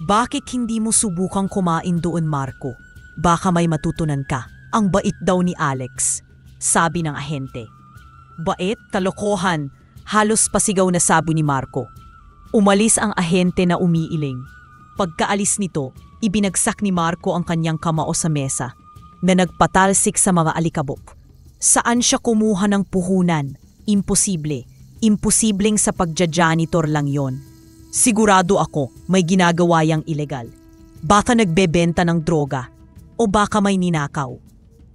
"Bakit hindi mo subukang kumain doon, Marco? Baka may matutunan ka." Ang bait daw ni Alex, sabi ng ahente. "Bait? Kalokohan!" Halos pasigaw na sabi ni Marco. Umalis ang ahente na umiiling. Pagkaalis nito, ibinagsak ni Marco ang kanyang kamao sa mesa na nagpatalsik sa mga alikabok. Saan siya kumuha ng puhunan? Imposible. Imposibleng sa pagja-janitor lang yon. Sigurado ako may ginagawa yang ilegal. Baka nagbebenta ng droga o baka may ninakaw.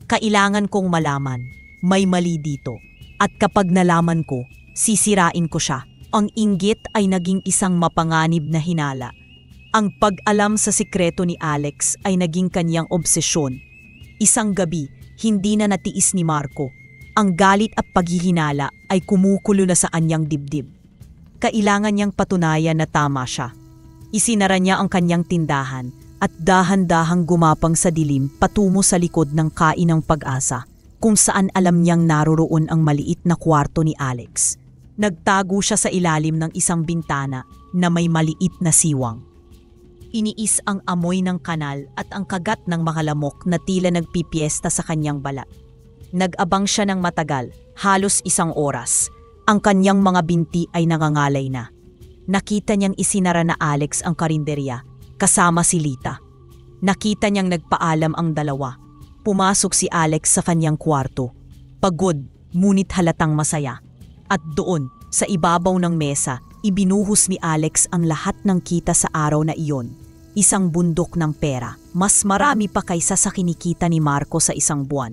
Kailangan kong malaman, may mali dito. At kapag nalaman ko, sisirain ko siya. Ang inggit ay naging isang mapanganib na hinala. Ang pag-alam sa sikreto ni Alex ay naging kanyang obsesyon. Isang gabi, hindi na natiis ni Marco. Ang galit at paghihinala ay kumukulo na sa anyang dibdib. Kailangan niyang patunayan na tama siya. Isinara niya ang kanyang tindahan at dahan-dahang gumapang sa dilim patungo sa likod ng Kainang Pag-asa, kung saan alam niyang naroroon ang maliit na kwarto ni Alex. Nagtago siya sa ilalim ng isang bintana na may maliit na siwang. Iniis ang amoy ng kanal at ang kagat ng mga lamok na tila nagpipiesta sa kanyang balat. Nag-abang siya ng matagal, halos 1 oras. Ang kanyang mga binti ay nangangalay na. Nakita niyang isinara na Alex ang karinderya, kasama si Lita. Nakita niyang nagpaalam ang dalawa. Pumasok si Alex sa kanyang kwarto. Pagod, ngunit halatang masaya. At doon, sa ibabaw ng mesa, ibinuhos ni Alex ang lahat ng kita sa araw na iyon. Isang bundok ng pera, mas marami pa kaysa sa kinikita ni Marco sa 1 buwan.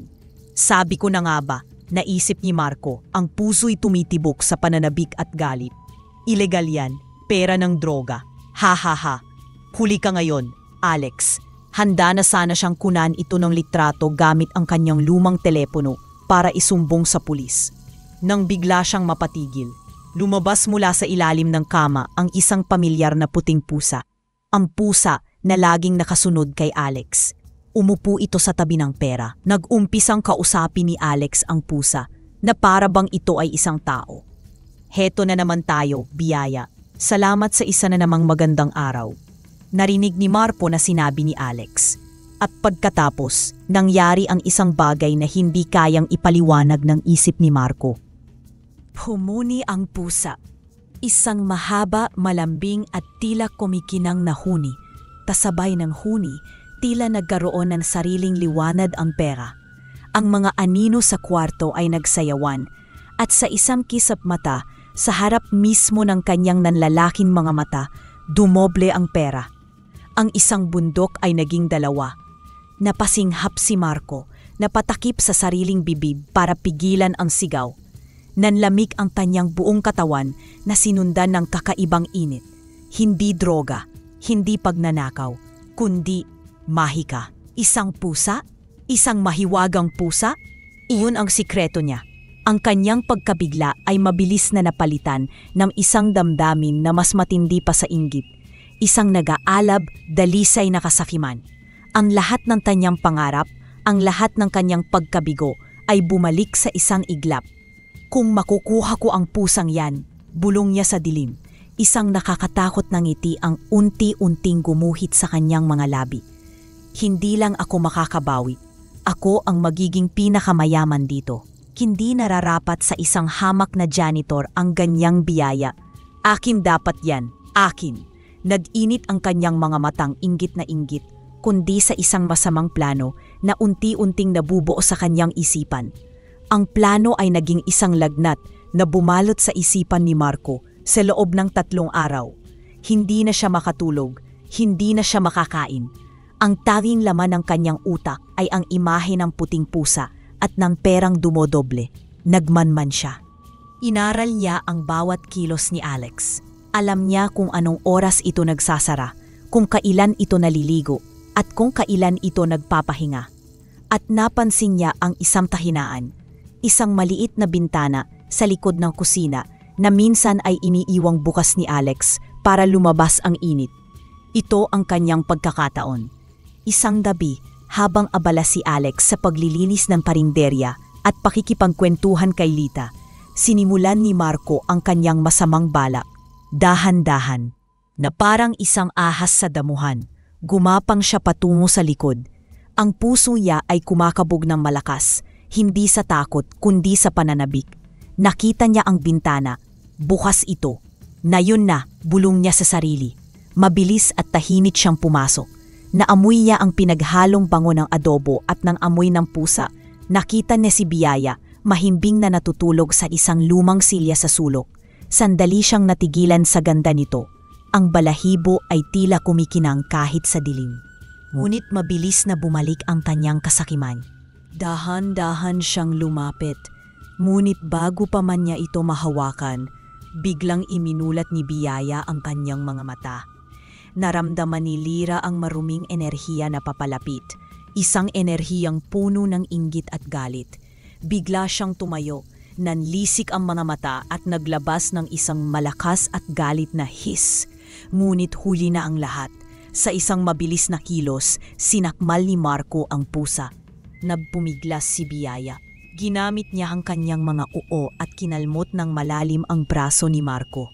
Sabi ko na nga ba, naisip ni Marco, ang puso'y tumitibok sa pananabik at galit. Ilegal yan, pera ng droga. Ha ha ha. Huli ka ngayon, Alex. Handa na sana siyang kunan ito ng litrato gamit ang kanyang lumang telepono para isumbong sa pulis. Nang bigla siyang mapatigil, lumabas mula sa ilalim ng kama ang isang pamilyar na puting pusa. Ang pusa na laging nakasunod kay Alex. Umupo ito sa tabi ng pera. Nag-umpisang kausapin ni Alex ang pusa na para bang ito ay isang tao. "Heto na naman tayo, biyaya. Salamat sa isa na namang magandang araw." Narinig ni Marco na sinabi ni Alex. At pagkatapos, nangyari ang isang bagay na hindi kayang ipaliwanag ng isip ni Marco. Humuni ang pusa. Isang mahaba, malambing at tila kumikinang na huni. Tasabay ng huni, tila nagkaroon ng sariling liwanag ang pera. Ang mga anino sa kwarto ay nagsayawan at sa isang kisap mata, sa harap mismo ng kanyang nanlalaking mga mata, dumoble ang pera. Ang isang bundok ay naging 2. Napasinghap si Marco, napatakip sa sariling bibig para pigilan ang sigaw. Nanlamig ang kanyang buong katawan na sinundan ng kakaibang init. Hindi droga, hindi pagnanakaw, kundi mahika. Isang pusa? Isang mahiwagang pusa? Iyon ang sikreto niya. Ang kanyang pagkabigla ay mabilis na napalitan ng isang damdamin na mas matindi pa sa inggit. Isang nag-aalab, dalisay na kasakiman. Ang lahat ng kanyang pangarap, ang lahat ng kanyang pagkabigo ay bumalik sa isang iglap. Kung makukuha ko ang pusang yan, bulong niya sa dilim. Isang nakakatakot na ngiti ang unti-unting gumuhit sa kanyang mga labi. Hindi lang ako makakabawi. Ako ang magiging pinakamayaman dito. Hindi nararapat sa isang hamak na janitor ang ganyang biyaya. Akin dapat yan. Akin. Nag-init ang kanyang mga matang inggit na inggit, kundi sa isang masamang plano na unti-unting nabubuo sa kanyang isipan. Ang plano ay naging isang lagnat na bumalot sa isipan ni Marco sa loob ng 3 araw. Hindi na siya makatulog, hindi na siya makakain. Ang tanging laman ng kanyang utak ay ang imahe ng puting pusa at ng perang dumodoble. Nagmanman siya. Inaral niya ang bawat kilos ni Alex. Alam niya kung anong oras ito nagsasara, kung kailan ito naliligo, at kung kailan ito nagpapahinga. At napansin niya ang isang tahinaan, isang maliit na bintana sa likod ng kusina na minsan ay iniiwang bukas ni Alex para lumabas ang init. Ito ang kanyang pagkakataon. Isang gabi, habang abala si Alex sa paglilinis ng parinderya at pakikipagkwentuhan kay Lita, sinimulan ni Marco ang kanyang masamang balak. Dahan-dahan, na parang isang ahas sa damuhan, gumapang siya patungo sa likod. Ang puso niya ay kumakabog ng malakas, hindi sa takot kundi sa pananabik. Nakita niya ang bintana, bukas ito. Nayon na, bulong niya sa sarili. Mabilis at tahimik siyang pumasok. Naamoy niya ang pinaghalong bango ng adobo at ng amoy ng pusa. Nakita niya si Biyaya, mahimbing na natutulog sa isang lumang silya sa sulok. Sandali siyang natigilan sa ganda nito. Ang balahibo ay tila kumikinang kahit sa dilim. Ngunit mabilis na bumalik ang kanyang kasakiman. Dahan-dahan siyang lumapit. Ngunit bago pa man niya ito mahawakan, biglang iminulat ni Biyaya ang kanyang mga mata. Naramdaman ni Lira ang maruming enerhiya na papalapit. Isang enerhiyang puno ng inggit at galit. Bigla siyang tumayo. Nanlisik ang mga mata at naglabas ng isang malakas at galit na hiss. Ngunit huli na ang lahat. Sa isang mabilis na kilos, sinakmal ni Marco ang pusa. Nagpumiglas si Biyaya. Ginamit niya ang kanyang mga uo at kinalmot ng malalim ang braso ni Marco.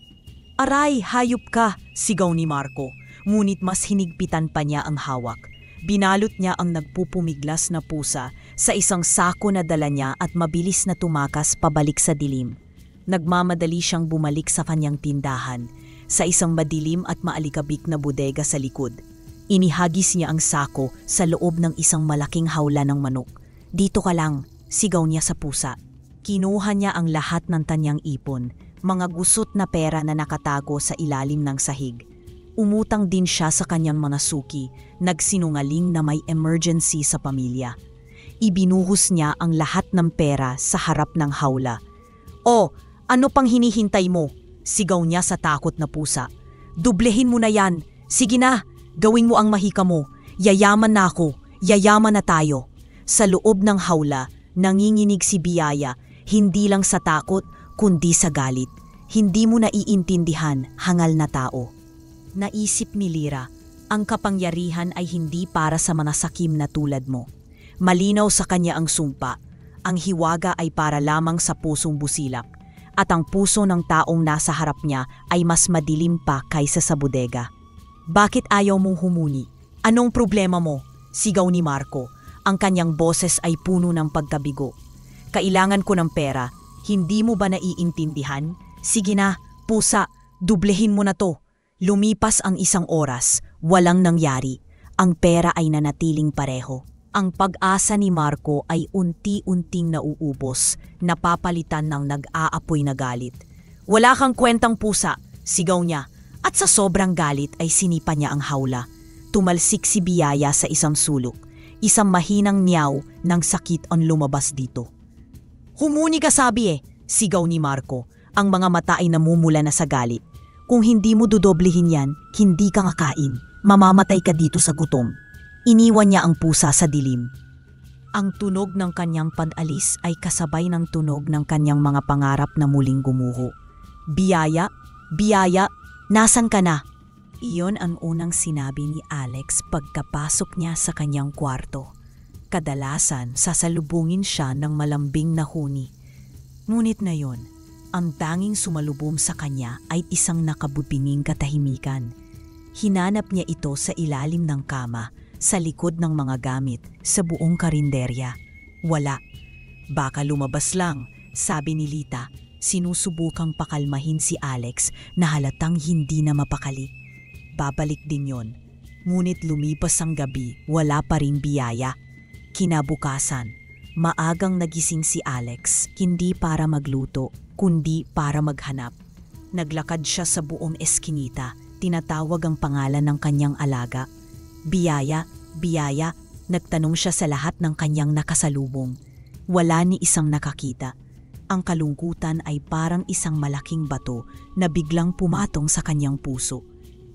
"Aray, hayop ka!" sigaw ni Marco. Ngunit mas hinigpitan pa niya ang hawak. Binalot niya ang nagpupumiglas na pusa sa isang sako na dala niya at mabilis na tumakas pabalik sa dilim. Nagmamadali siyang bumalik sa kanyang tindahan, sa isang madilim at maalikabik na bodega sa likod. Inihagis niya ang sako sa loob ng isang malaking hawla ng manok. "Dito ka lang," sigaw niya sa pusa. Kinuha niya ang lahat ng kanyang ipon, mga gusot na pera na nakatago sa ilalim ng sahig. Umutang din siya sa kanyang mga suki, nagsinungaling na may emergency sa pamilya. Ibinuhos niya ang lahat ng pera sa harap ng hawla. "Oh, ano pang hinihintay mo?" sigaw niya sa takot na pusa. "Dublehin mo na yan. Sige na, gawin mo ang mahika mo. Yayaman na ako, yayaman na tayo." Sa loob ng hawla, nanginginig si Biyaya, hindi lang sa takot, kundi sa galit. "Hindi mo naiintindihan, hangal na tao." Naisip ni Lira, ang kapangyarihan ay hindi para sa mga sakim na tulad mo. Malinaw sa kanya ang sumpa, ang hiwaga ay para lamang sa pusong busilak, at ang puso ng taong nasa harap niya ay mas madilim pa kaysa sa bodega. "Bakit ayaw mong humuni? Anong problema mo?" sigaw ni Marco. Ang kanyang boses ay puno ng pagkabigo. "Kailangan ko ng pera, hindi mo ba naiintindihan? Sige na, pusa, dublehin mo na to." Lumipas ang isang oras, walang nangyari. Ang pera ay nanatiling pareho. Ang pag-asa ni Marco ay unti-unting nauubos, napapalitan ng nag-aapoy na galit. "Wala kang kwentang pusa," sigaw niya, at sa sobrang galit ay sinipa niya ang hawla. Tumalsik si Biyaya sa isang sulok. Isang mahinang niyaw ng sakit ang lumabas dito. "Humuni ka sabi sigaw ni Marco. Ang mga mata ay namumula na sa galit. "Kung hindi mo dudoblehin yan, hindi ka kakain. Mamamatay ka dito sa gutom." Iniwan niya ang pusa sa dilim. Ang tunog ng kanyang pag-alis ay kasabay ng tunog ng kanyang mga pangarap na muling gumuho. "Biyaya, Biyaya, nasan ka na?" Iyon ang unang sinabi ni Alex pagkapasok niya sa kanyang kwarto. Kadalasan, sasalubungin siya ng malambing na huni. Ngunit ngayon, ang tanging sumalubong sa kanya ay isang nakabubining katahimikan. Hinanap niya ito sa ilalim ng kama, sa likod ng mga gamit, sa buong karinderya. Wala. "Baka lumabas lang," sabi ni Lita. Sinusubukang pakalmahin si Alex na halatang hindi na mapakali. babalik din yon. Ngunit lumipas ang gabi, wala pa ring biyaya. Kinabukasan, maagang nagising si Alex, hindi para magluto, kundi para maghanap. Naglakad siya sa buong eskinita, tinatawag ang pangalan ng kanyang alaga. Biyaya, biyaya, nagtanong siya sa lahat ng kanyang nakasalubong. Wala ni isang nakakita. Ang kalungkutan ay parang isang malaking bato na biglang pumatong sa kanyang puso.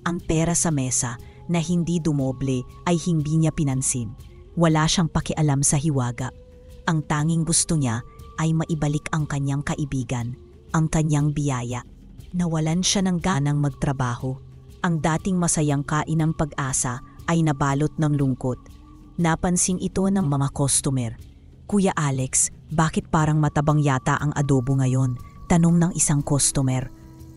Ang pera sa mesa na hindi dumoble ay hindi niya pinansin. Wala siyang pakialam sa hiwaga. Ang tanging gusto niya ay maibalik ang kanyang kaibigan, ang kanyang biyaya. Nawalan siya ng ganang magtrabaho. Ang dating masayang kain ng Pag-asa ay nabalot ng lungkot. Napansin ito ng mga customer. "Kuya Alex, bakit parang matabang yata ang adobo ngayon?" tanong ng isang customer.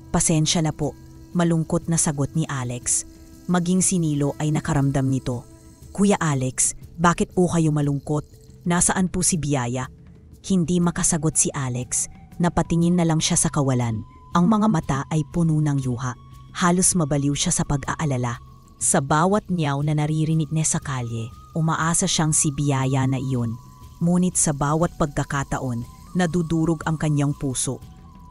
"Pasensya na po," malungkot na sagot ni Alex. Maging si Nilo ay nakaramdam nito. "Kuya Alex, bakit po kayo malungkot? Nasaan po si Biyaya?" Hindi makasagot si Alex. Napatingin na lang siya sa kawalan. Ang mga mata ay puno ng luha. Halos mabaliw siya sa pag-aalala. Sa bawat niyaw na naririnig niya sa kalye, umaasa siyang si Biyaya na iyon. Ngunit sa bawat pagkakataon, nadudurog ang kanyang puso.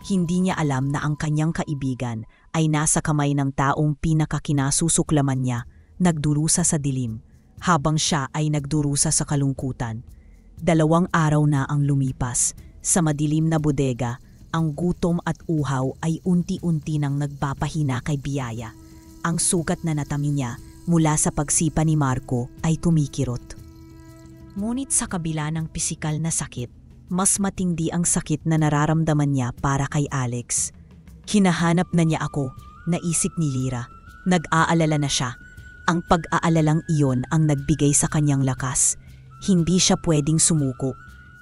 Hindi niya alam na ang kanyang kaibigan ay nasa kamay ng taong pinakakinasusuklaman niya, nagdurusa sa dilim, habang siya ay nagdurusa sa kalungkutan. 2 araw na ang lumipas. Sa madilim na bodega, ang gutom at uhaw ay unti-unti nang nagpapahina kay Biyaya. Ang sugat na natami niya mula sa pagsipa ni Marco ay kumikirot. Ngunit sa kabila ng pisikal na sakit, mas matindi ang sakit na nararamdaman niya para kay Alex. "Hinahanap na niya ako," naisip ni Lira. Nag-aalala na siya. Ang pag-aalalang iyon ang nagbigay sa kanyang lakas. Hindi siya pwedeng sumuko.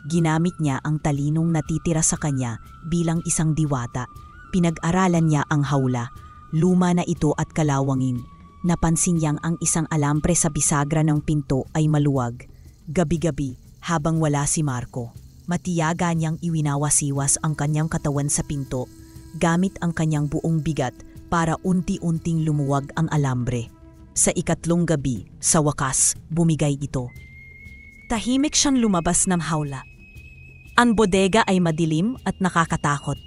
Ginamit niya ang talinong natitira sa kanya bilang isang diwata. Pinag-aralan niya ang hawla. Luma na ito at kalawangin. Napansin niyang ang isang alambre sa bisagra ng pinto ay maluwag. Gabi-gabi, habang wala si Marco, matiyaga niyang iwinawasiwas ang kanyang katawan sa pinto, gamit ang kanyang buong bigat para unti-unting lumuwag ang alambre. Sa 3 gabi, sa wakas, bumigay ito. Tahimik siyang lumabas ng hawla. Ang bodega ay madilim at nakakatakot.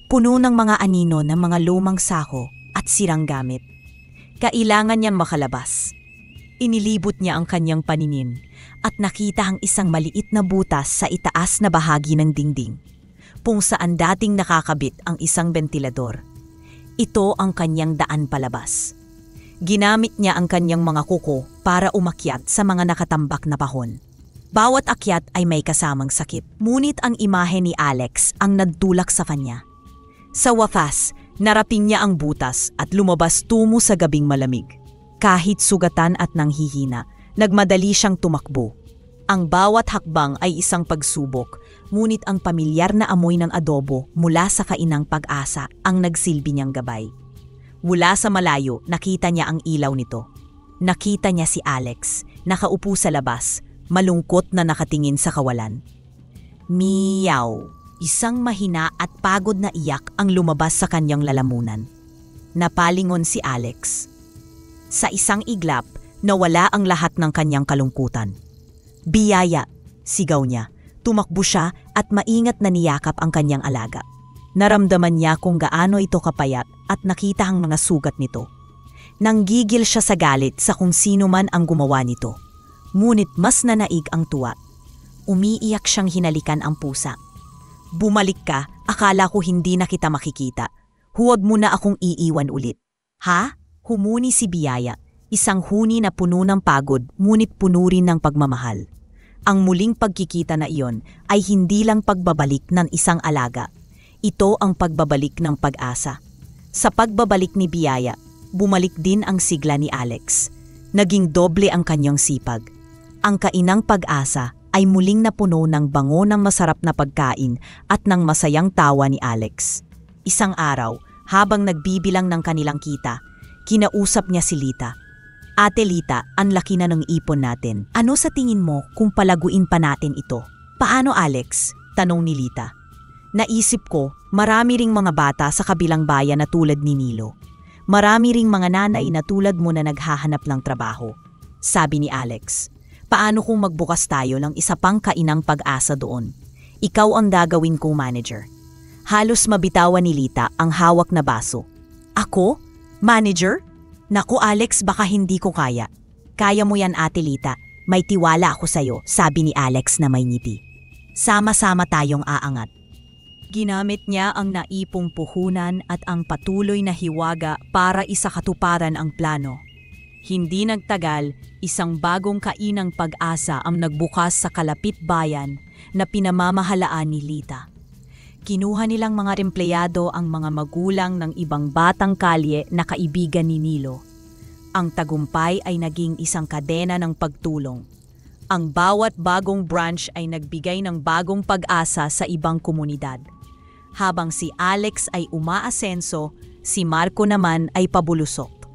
Puno ng mga anino ng mga lumang sako at sirang gamit. Kailangan niyang makalabas. Inilibot niya ang kanyang paningin at nakita ang isang maliit na butas sa itaas na bahagi ng dingding, kung saan dating nakakabit ang isang bentilador. Ito ang kanyang daan palabas. Ginamit niya ang kanyang mga kuko para umakyat sa mga nakatambak na pahon. Bawat akyat ay may kasamang sakit, ngunit ang imahe ni Alex ang nagtulak sa kanya. Sa wakas, naraping niya ang butas at lumabas tungo sa gabing malamig. Kahit sugatan at nanghihina, nagmadali siyang tumakbo. Ang bawat hakbang ay isang pagsubok, ngunit ang pamilyar na amoy ng adobo mula sa kainang Pag-asa ang nagsilbi niyang gabay. Mula sa malayo, nakita niya ang ilaw nito. Nakita niya si Alex, nakaupo sa labas, malungkot na nakatingin sa kawalan. Miyaw! Isang mahina at pagod na iyak ang lumabas sa kanyang lalamunan. Napalingon si Alex. Sa isang iglap, nawala ang lahat ng kanyang kalungkutan. "Biyaya!" sigaw niya. Tumakbo siya at maingat na niyakap ang kanyang alaga. Naramdaman niya kung gaano ito kapayat at nakita ang mga sugat nito. Nanggigil siya sa galit sa kung sino man ang gumawa nito. Ngunit mas nanaig ang tuwa. Umiiyak siyang hinalikan ang pusa. "Bumalik ka, akala ko hindi na kita makikita. Huwag mo na akong iiwan ulit." "Ha?" Humuni si Biyaya, isang huni na puno ng pagod ngunit puno rin ng pagmamahal. Ang muling pagkikita na iyon ay hindi lang pagbabalik ng isang alaga. Ito ang pagbabalik ng pag-asa. Sa pagbabalik ni Biyaya, bumalik din ang sigla ni Alex. Naging doble ang kanyang sipag. Ang kainang Pag-asa ay muling napuno ng bango ng masarap na pagkain at ng masayang tawa ni Alex. Isang araw, habang nagbibilang ng kanilang kita, kinausap niya si Lita. "Ate Lita, ang laki na ng ipon natin. Ano sa tingin mo kung palaguin pa natin ito?" "Paano, Alex?" tanong ni Lita. "Naisip ko, marami ring mga bata sa kabilang bayan na tulad ni Nilo. Marami ring mga nanay na tulad mo na naghahanap ng trabaho. Sabi ni Alex, paano kung magbukas tayo ng isa pang kainang pag-asa doon? Ikaw ang gagawin kong manager. Halos mabitawan ni Lita ang hawak na baso. Ako? Manager? Naku Alex, baka hindi ko kaya. Kaya mo yan Ate Lita, may tiwala ako sa'yo, sabi ni Alex na may ngiti. Sama-sama tayong aangat. Ginamit niya ang naipong puhunan at ang patuloy na hiwaga para isakatuparan ang plano. Hindi nagtagal, isang bagong kainang pag-asa ang nagbukas sa kalapit bayan na pinamamahalaan ni Lita. Kinuha nilang mga empleyado ang mga magulang ng ibang batang kalye na kaibigan ni Nilo. Ang tagumpay ay naging isang kadena ng pagtulong. Ang bawat bagong branch ay nagbigay ng bagong pag-asa sa ibang komunidad. Habang si Alex ay umaasenso, si Marco naman ay pabulusok.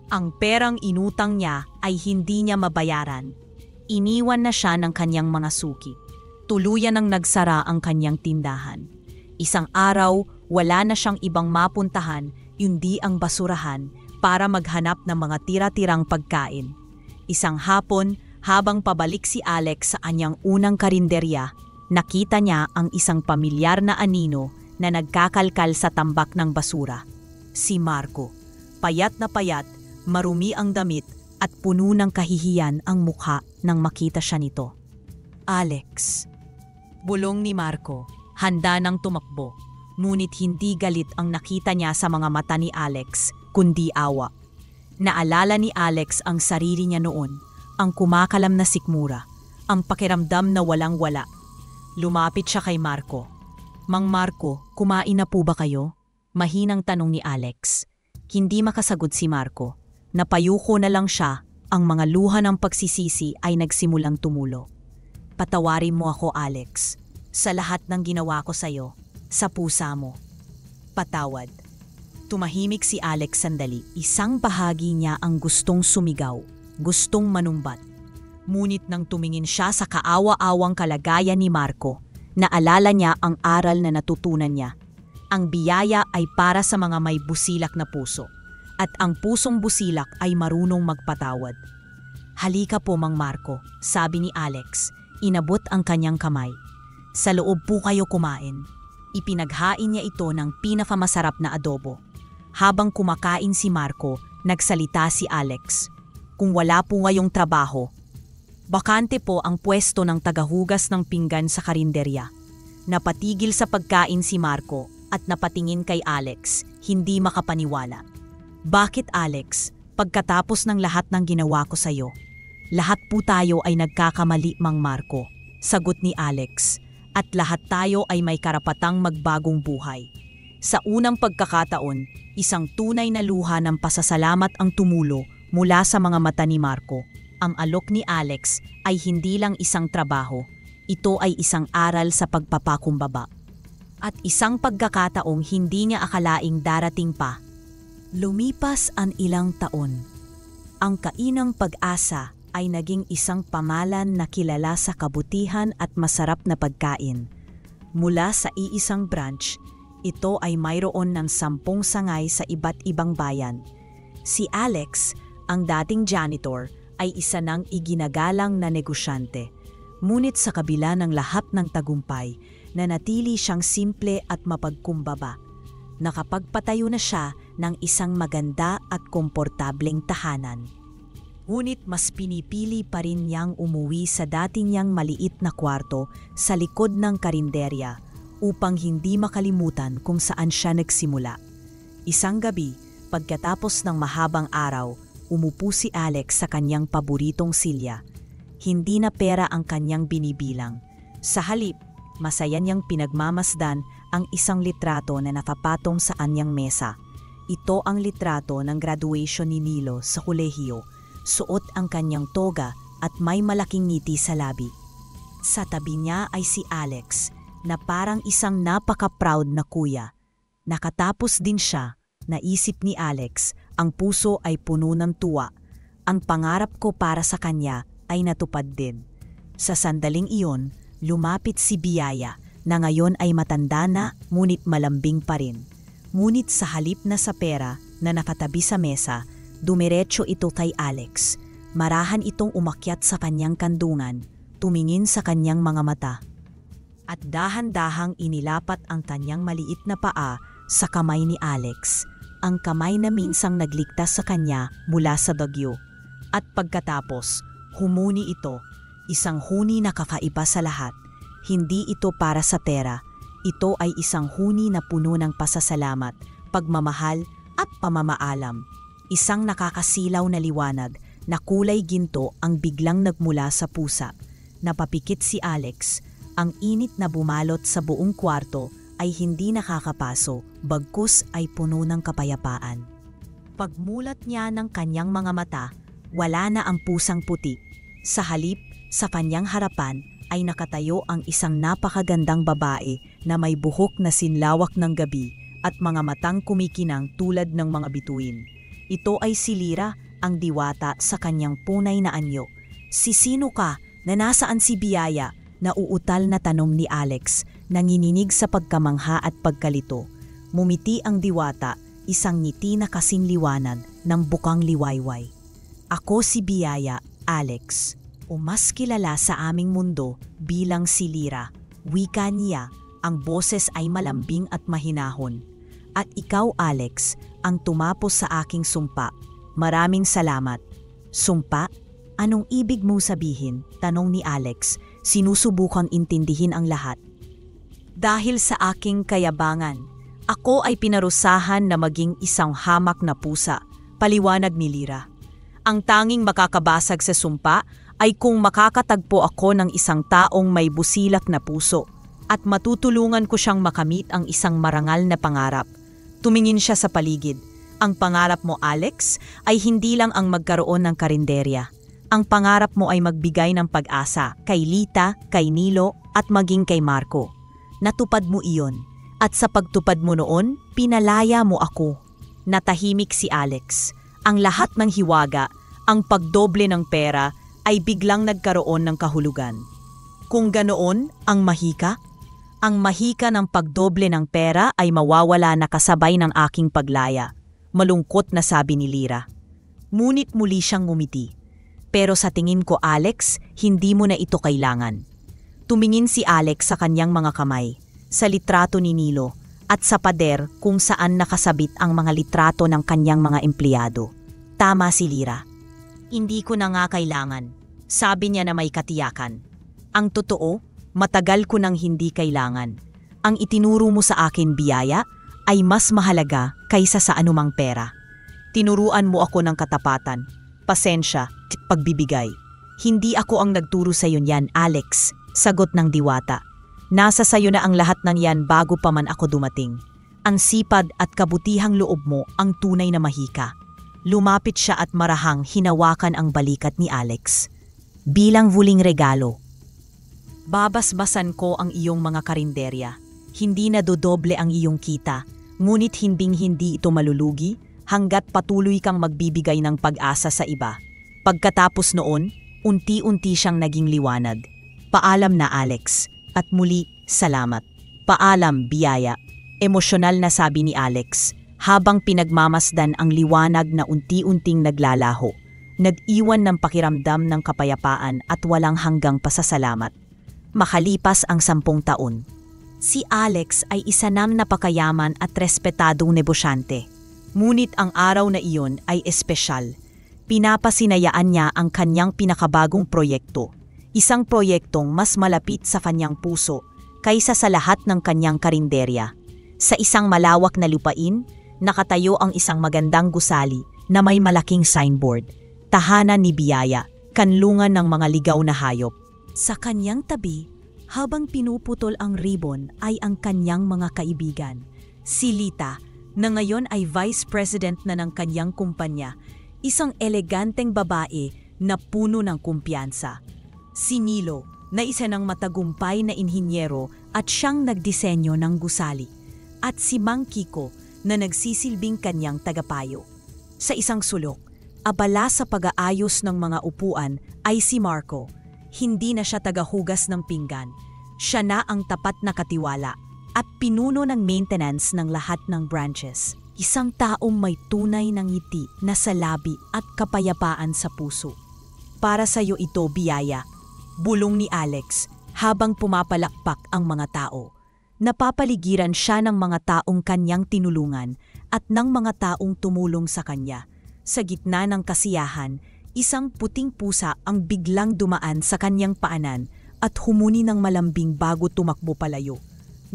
Ang perang inutang niya ay hindi niya mabayaran. Iniwan na siya ng kanyang mga suki. Tuluyan ang nagsara ang kanyang tindahan. Isang araw, wala na siyang ibang mapuntahan, kundi ang basurahan para maghanap ng mga tira-tirang pagkain. Isang hapon, habang pabalik si Alex sa anyang unang karinderya, nakita niya ang isang pamilyar na anino na nagkakalkal sa tambak ng basura. Si Marco. Payat na payat, marumi ang damit at puno ng kahihiyan ang mukha nang makita siya nito. Alex. Bulong ni Marco, handa nang tumakbo. Ngunit hindi galit ang nakita niya sa mga mata ni Alex, kundi awa. Naalala ni Alex ang sarili niya noon, ang kumakalam na sikmura, ang pakiramdam na walang-wala. Lumapit siya kay Marco. Mang Marco, kumain na po ba kayo? Mahinang tanong ni Alex. Hindi makasagot si Marco. Napayuko na lang siya, ang mga luha ng pagsisisi ay nagsimulang tumulo. Patawarin mo ako, Alex, sa lahat ng ginawa ko sa'yo, sa pusa mo. Patawad. Tumahimik si Alex sandali, isang bahagi niya ang gustong sumigaw, gustong manumbat. Ngunit nang tumingin siya sa kaawa-awang kalagayan ni Marco, naalala niya ang aral na natutunan niya. Ang biyaya ay para sa mga may busilak na puso. At ang pusong busilak ay marunong magpatawad. Halika po Mang Marco, sabi ni Alex, inabot ang kanyang kamay. Sa loob po kayo kumain. Ipinaghain niya ito ng pinakamasarap na adobo. Habang kumakain si Marco, nagsalita si Alex. Kung wala po ngayong trabaho, bakante po ang pwesto ng tagahugas ng pinggan sa karinderya. Napatigil sa pagkain si Marco at napatingin kay Alex, hindi makapaniwala. Bakit Alex, pagkatapos ng lahat ng ginawa ko sa'yo? Lahat po tayo ay nagkakamali Mang Marco, sagot ni Alex, at lahat tayo ay may karapatang magbagong buhay. Sa unang pagkakataon, isang tunay na luha ng pasasalamat ang tumulo mula sa mga mata ni Marco. Ang alok ni Alex ay hindi lang isang trabaho, ito ay isang aral sa pagpapakumbaba. At isang pagkakataong hindi niya akalaing darating pa. Lumipas ang ilang taon. Ang kainang pag-asa ay naging isang pamalan na kilala sa kabutihan at masarap na pagkain. Mula sa iisang branch, ito ay mayroon ng 10 sangay sa iba't ibang bayan. Si Alex, ang dating janitor, ay isa ng iginagalang na negosyante. Ngunit sa kabila ng lahat ng tagumpay, nanatili siyang simple at mapagkumbaba. Nakapagpatayo na siya ng isang maganda at komportableng tahanan. Ngunit mas pinipili pa rin niyang umuwi sa dati niyang maliit na kwarto sa likod ng karinderya upang hindi makalimutan kung saan siya nagsimula. Isang gabi, pagkatapos ng mahabang araw, umupo si Alex sa kanyang paboritong silya. Hindi na pera ang kanyang binibilang. Sa halip, masaya niyang pinagmamasdan ang isang litrato na nakapatong sa anyang mesa. Ito ang litrato ng graduation ni Nilo sa kolehiyo. Suot ang kanyang toga at may malaking ngiti sa labi. Sa tabi niya ay si Alex na parang isang napaka-proud na kuya. Nakatapos din siya, naisip ni Alex, ang puso ay puno ng tuwa. Ang pangarap ko para sa kanya ay natupad din. Sa sandaling iyon, lumapit si Biyaya na ngayon ay matanda na ngunit malambing pa rin. Ngunit sa halip na sa pera, na nakatabi sa mesa, dumiretso ito kay Alex. Marahan itong umakyat sa kanyang kandungan, tumingin sa kanyang mga mata. At dahan-dahang inilapat ang kanyang maliit na paa sa kamay ni Alex, ang kamay na minsang nagligtas sa kanya mula sa dagyo. At pagkatapos, humuni ito, isang huni na kakaiba sa lahat. Hindi ito para sa pera, ito ay isang huni na puno ng pasasalamat, pagmamahal at pamamaalam. Isang nakakasilaw na liwanag na kulay ginto ang biglang nagmula sa pusa. Napapikit si Alex. Ang init na bumalot sa buong kwarto ay hindi nakakapaso, bagkus ay puno ng kapayapaan. Pagmulat niya ng kanyang mga mata, wala na ang pusang puti. Sa halip, sa kanyang harapan ay nakatayo ang isang napakagandang babae na may buhok na sinlawak ng gabi at mga matang kumikinang tulad ng mga bituin. Ito ay si Lyra, ang diwata sa kanyang punay na anyo. "Si sino ka? Na nasaan si Biyaya?" Nauutal na tanong ni Alex, nanginginig sa pagkamangha at pagkalito. Mumiti ang diwata, isang ngiti na kasing liwanag ng bukang liwayway. "Ako si Biyaya, Alex, o mas kilala sa aming mundo bilang si Lyra." Wika niya, ang boses ay malambing at mahinahon. "At ikaw, Alex, ang tumapos sa aking sumpa. Maraming salamat." "Sumpa? Anong ibig mo sabihin?" tanong ni Alex, sinusubukang intindihin ang lahat. "Dahil sa aking kayabangan, ako ay pinarusahan na maging isang hamak na pusa," paliwanag ni Lyra. "Ang tanging makakabasag sa sumpa ay kung makakatagpo ako ng isang taong may busilak na puso at matutulungan ko siyang makamit ang isang marangal na pangarap." Tumingin siya sa paligid. "Ang pangarap mo, Alex, ay hindi lang ang magkaroon ng karinderya. Ang pangarap mo ay magbigay ng pag-asa kay Lita, kay Nilo at maging kay Marco. Natupad mo iyon. At sa pagtupad mo noon, pinalaya mo ako." Natahimik si Alex. Ang lahat ng hiwaga, ang pagdoble ng pera, ay biglang nagkaroon ng kahulugan. Kung ganoon, ang mahika? Ang mahika ng pagdoble ng pera ay mawawala na kasabay ng aking paglaya. Malungkot na sabi ni Lyra. Ngunit muli siyang ngumiti. "Pero sa tingin ko, Alex, hindi mo na ito kailangan." Tumingin si Alex sa kanyang mga kamay, sa litrato ni Nilo, at sa pader kung saan nakasabit ang mga litrato ng kanyang mga empleyado. Tama si Lyra. "Hindi ko na nga kailangan," sabi niya na may katiyakan. "Ang totoo, matagal ko nang hindi kailangan. Ang itinuro mo sa akin, Biyaya, ay mas mahalaga kaysa sa anumang pera. Tinuruan mo ako ng katapatan, pasensya, at pagbibigay." "Hindi ako ang nagturo sa iyo niyan, Alex," sagot ng diwata. "Nasa sayo na ang lahat ng yan bago pa man ako dumating. Ang sipag at kabutihang loob mo ang tunay na mahika." Lumapit siya at marahang hinawakan ang balikat ni Alex. "Bilang huling regalo, babasbasan ko ang iyong mga karinderya. Hindi na dodoble ang iyong kita, ngunit hinding-hindi ito malulugi hanggat patuloy kang magbibigay ng pag-asa sa iba." Pagkatapos noon, unti-unti siyang naging liwanag. "Paalam na, Alex, at muli, salamat." "Paalam, Biyaya," emosyonal na sabi ni Alex, habang pinagmamasdan ang liwanag na unti-unting naglalaho. Nag-iwan ng pakiramdam ng kapayapaan at walang hanggang pasasalamat. Makalipas ang 10 taon. Si Alex ay isa ng napakayaman at respetadong negosyante. Ngunit ang araw na iyon ay espesyal. Pinapasinayaan niya ang kanyang pinakabagong proyekto. Isang proyektong mas malapit sa kanyang puso kaysa sa lahat ng kanyang karinderya. Sa isang malawak na lupain, nakatayo ang isang magandang gusali na may malaking signboard. "Tahanan ni Biyaya, kanlungan ng mga ligaw na hayop." Sa kanyang tabi, habang pinuputol ang ribbon ay ang kanyang mga kaibigan. Si Lita, na ngayon ay vice president na ng kanyang kumpanya, isang eleganteng babae na puno ng kumpiyansa. Si Nilo, na isa ng matagumpay na inhinyero at siyang nagdisenyo ng gusali. At si Mang Kiko, na nagsisilbing kanyang tagapayo. Sa isang sulok, abala sa pag-aayos ng mga upuan ay si Marco. Hindi na siya tagahugas ng pinggan. Siya na ang tapat na katiwala at pinuno ng maintenance ng lahat ng branches. Isang taong may tunay ng ngiti na sa labi at kapayapaan sa puso. Para sa iyo ito, biyaya, bulong ni Alex habang pumapalakpak ang mga tao. Napapaligiran siya ng mga taong kanyang tinulungan at ng mga taong tumulong sa kanya. Sa gitna ng kasiyahan, isang puting pusa ang biglang dumaan sa kanyang paanan at humuni ng malambing bago tumakbo palayo.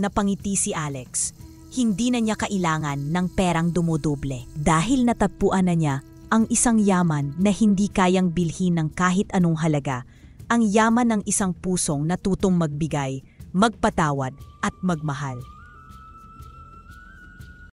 Napangiti si Alex. Hindi na niya kailangan ng perang dumodoble dahil natagpuan na niya ang isang yaman na hindi kayang bilhin ng kahit anong halaga, ang yaman ng isang pusong natutong magbigay, magpatawad at magmahal.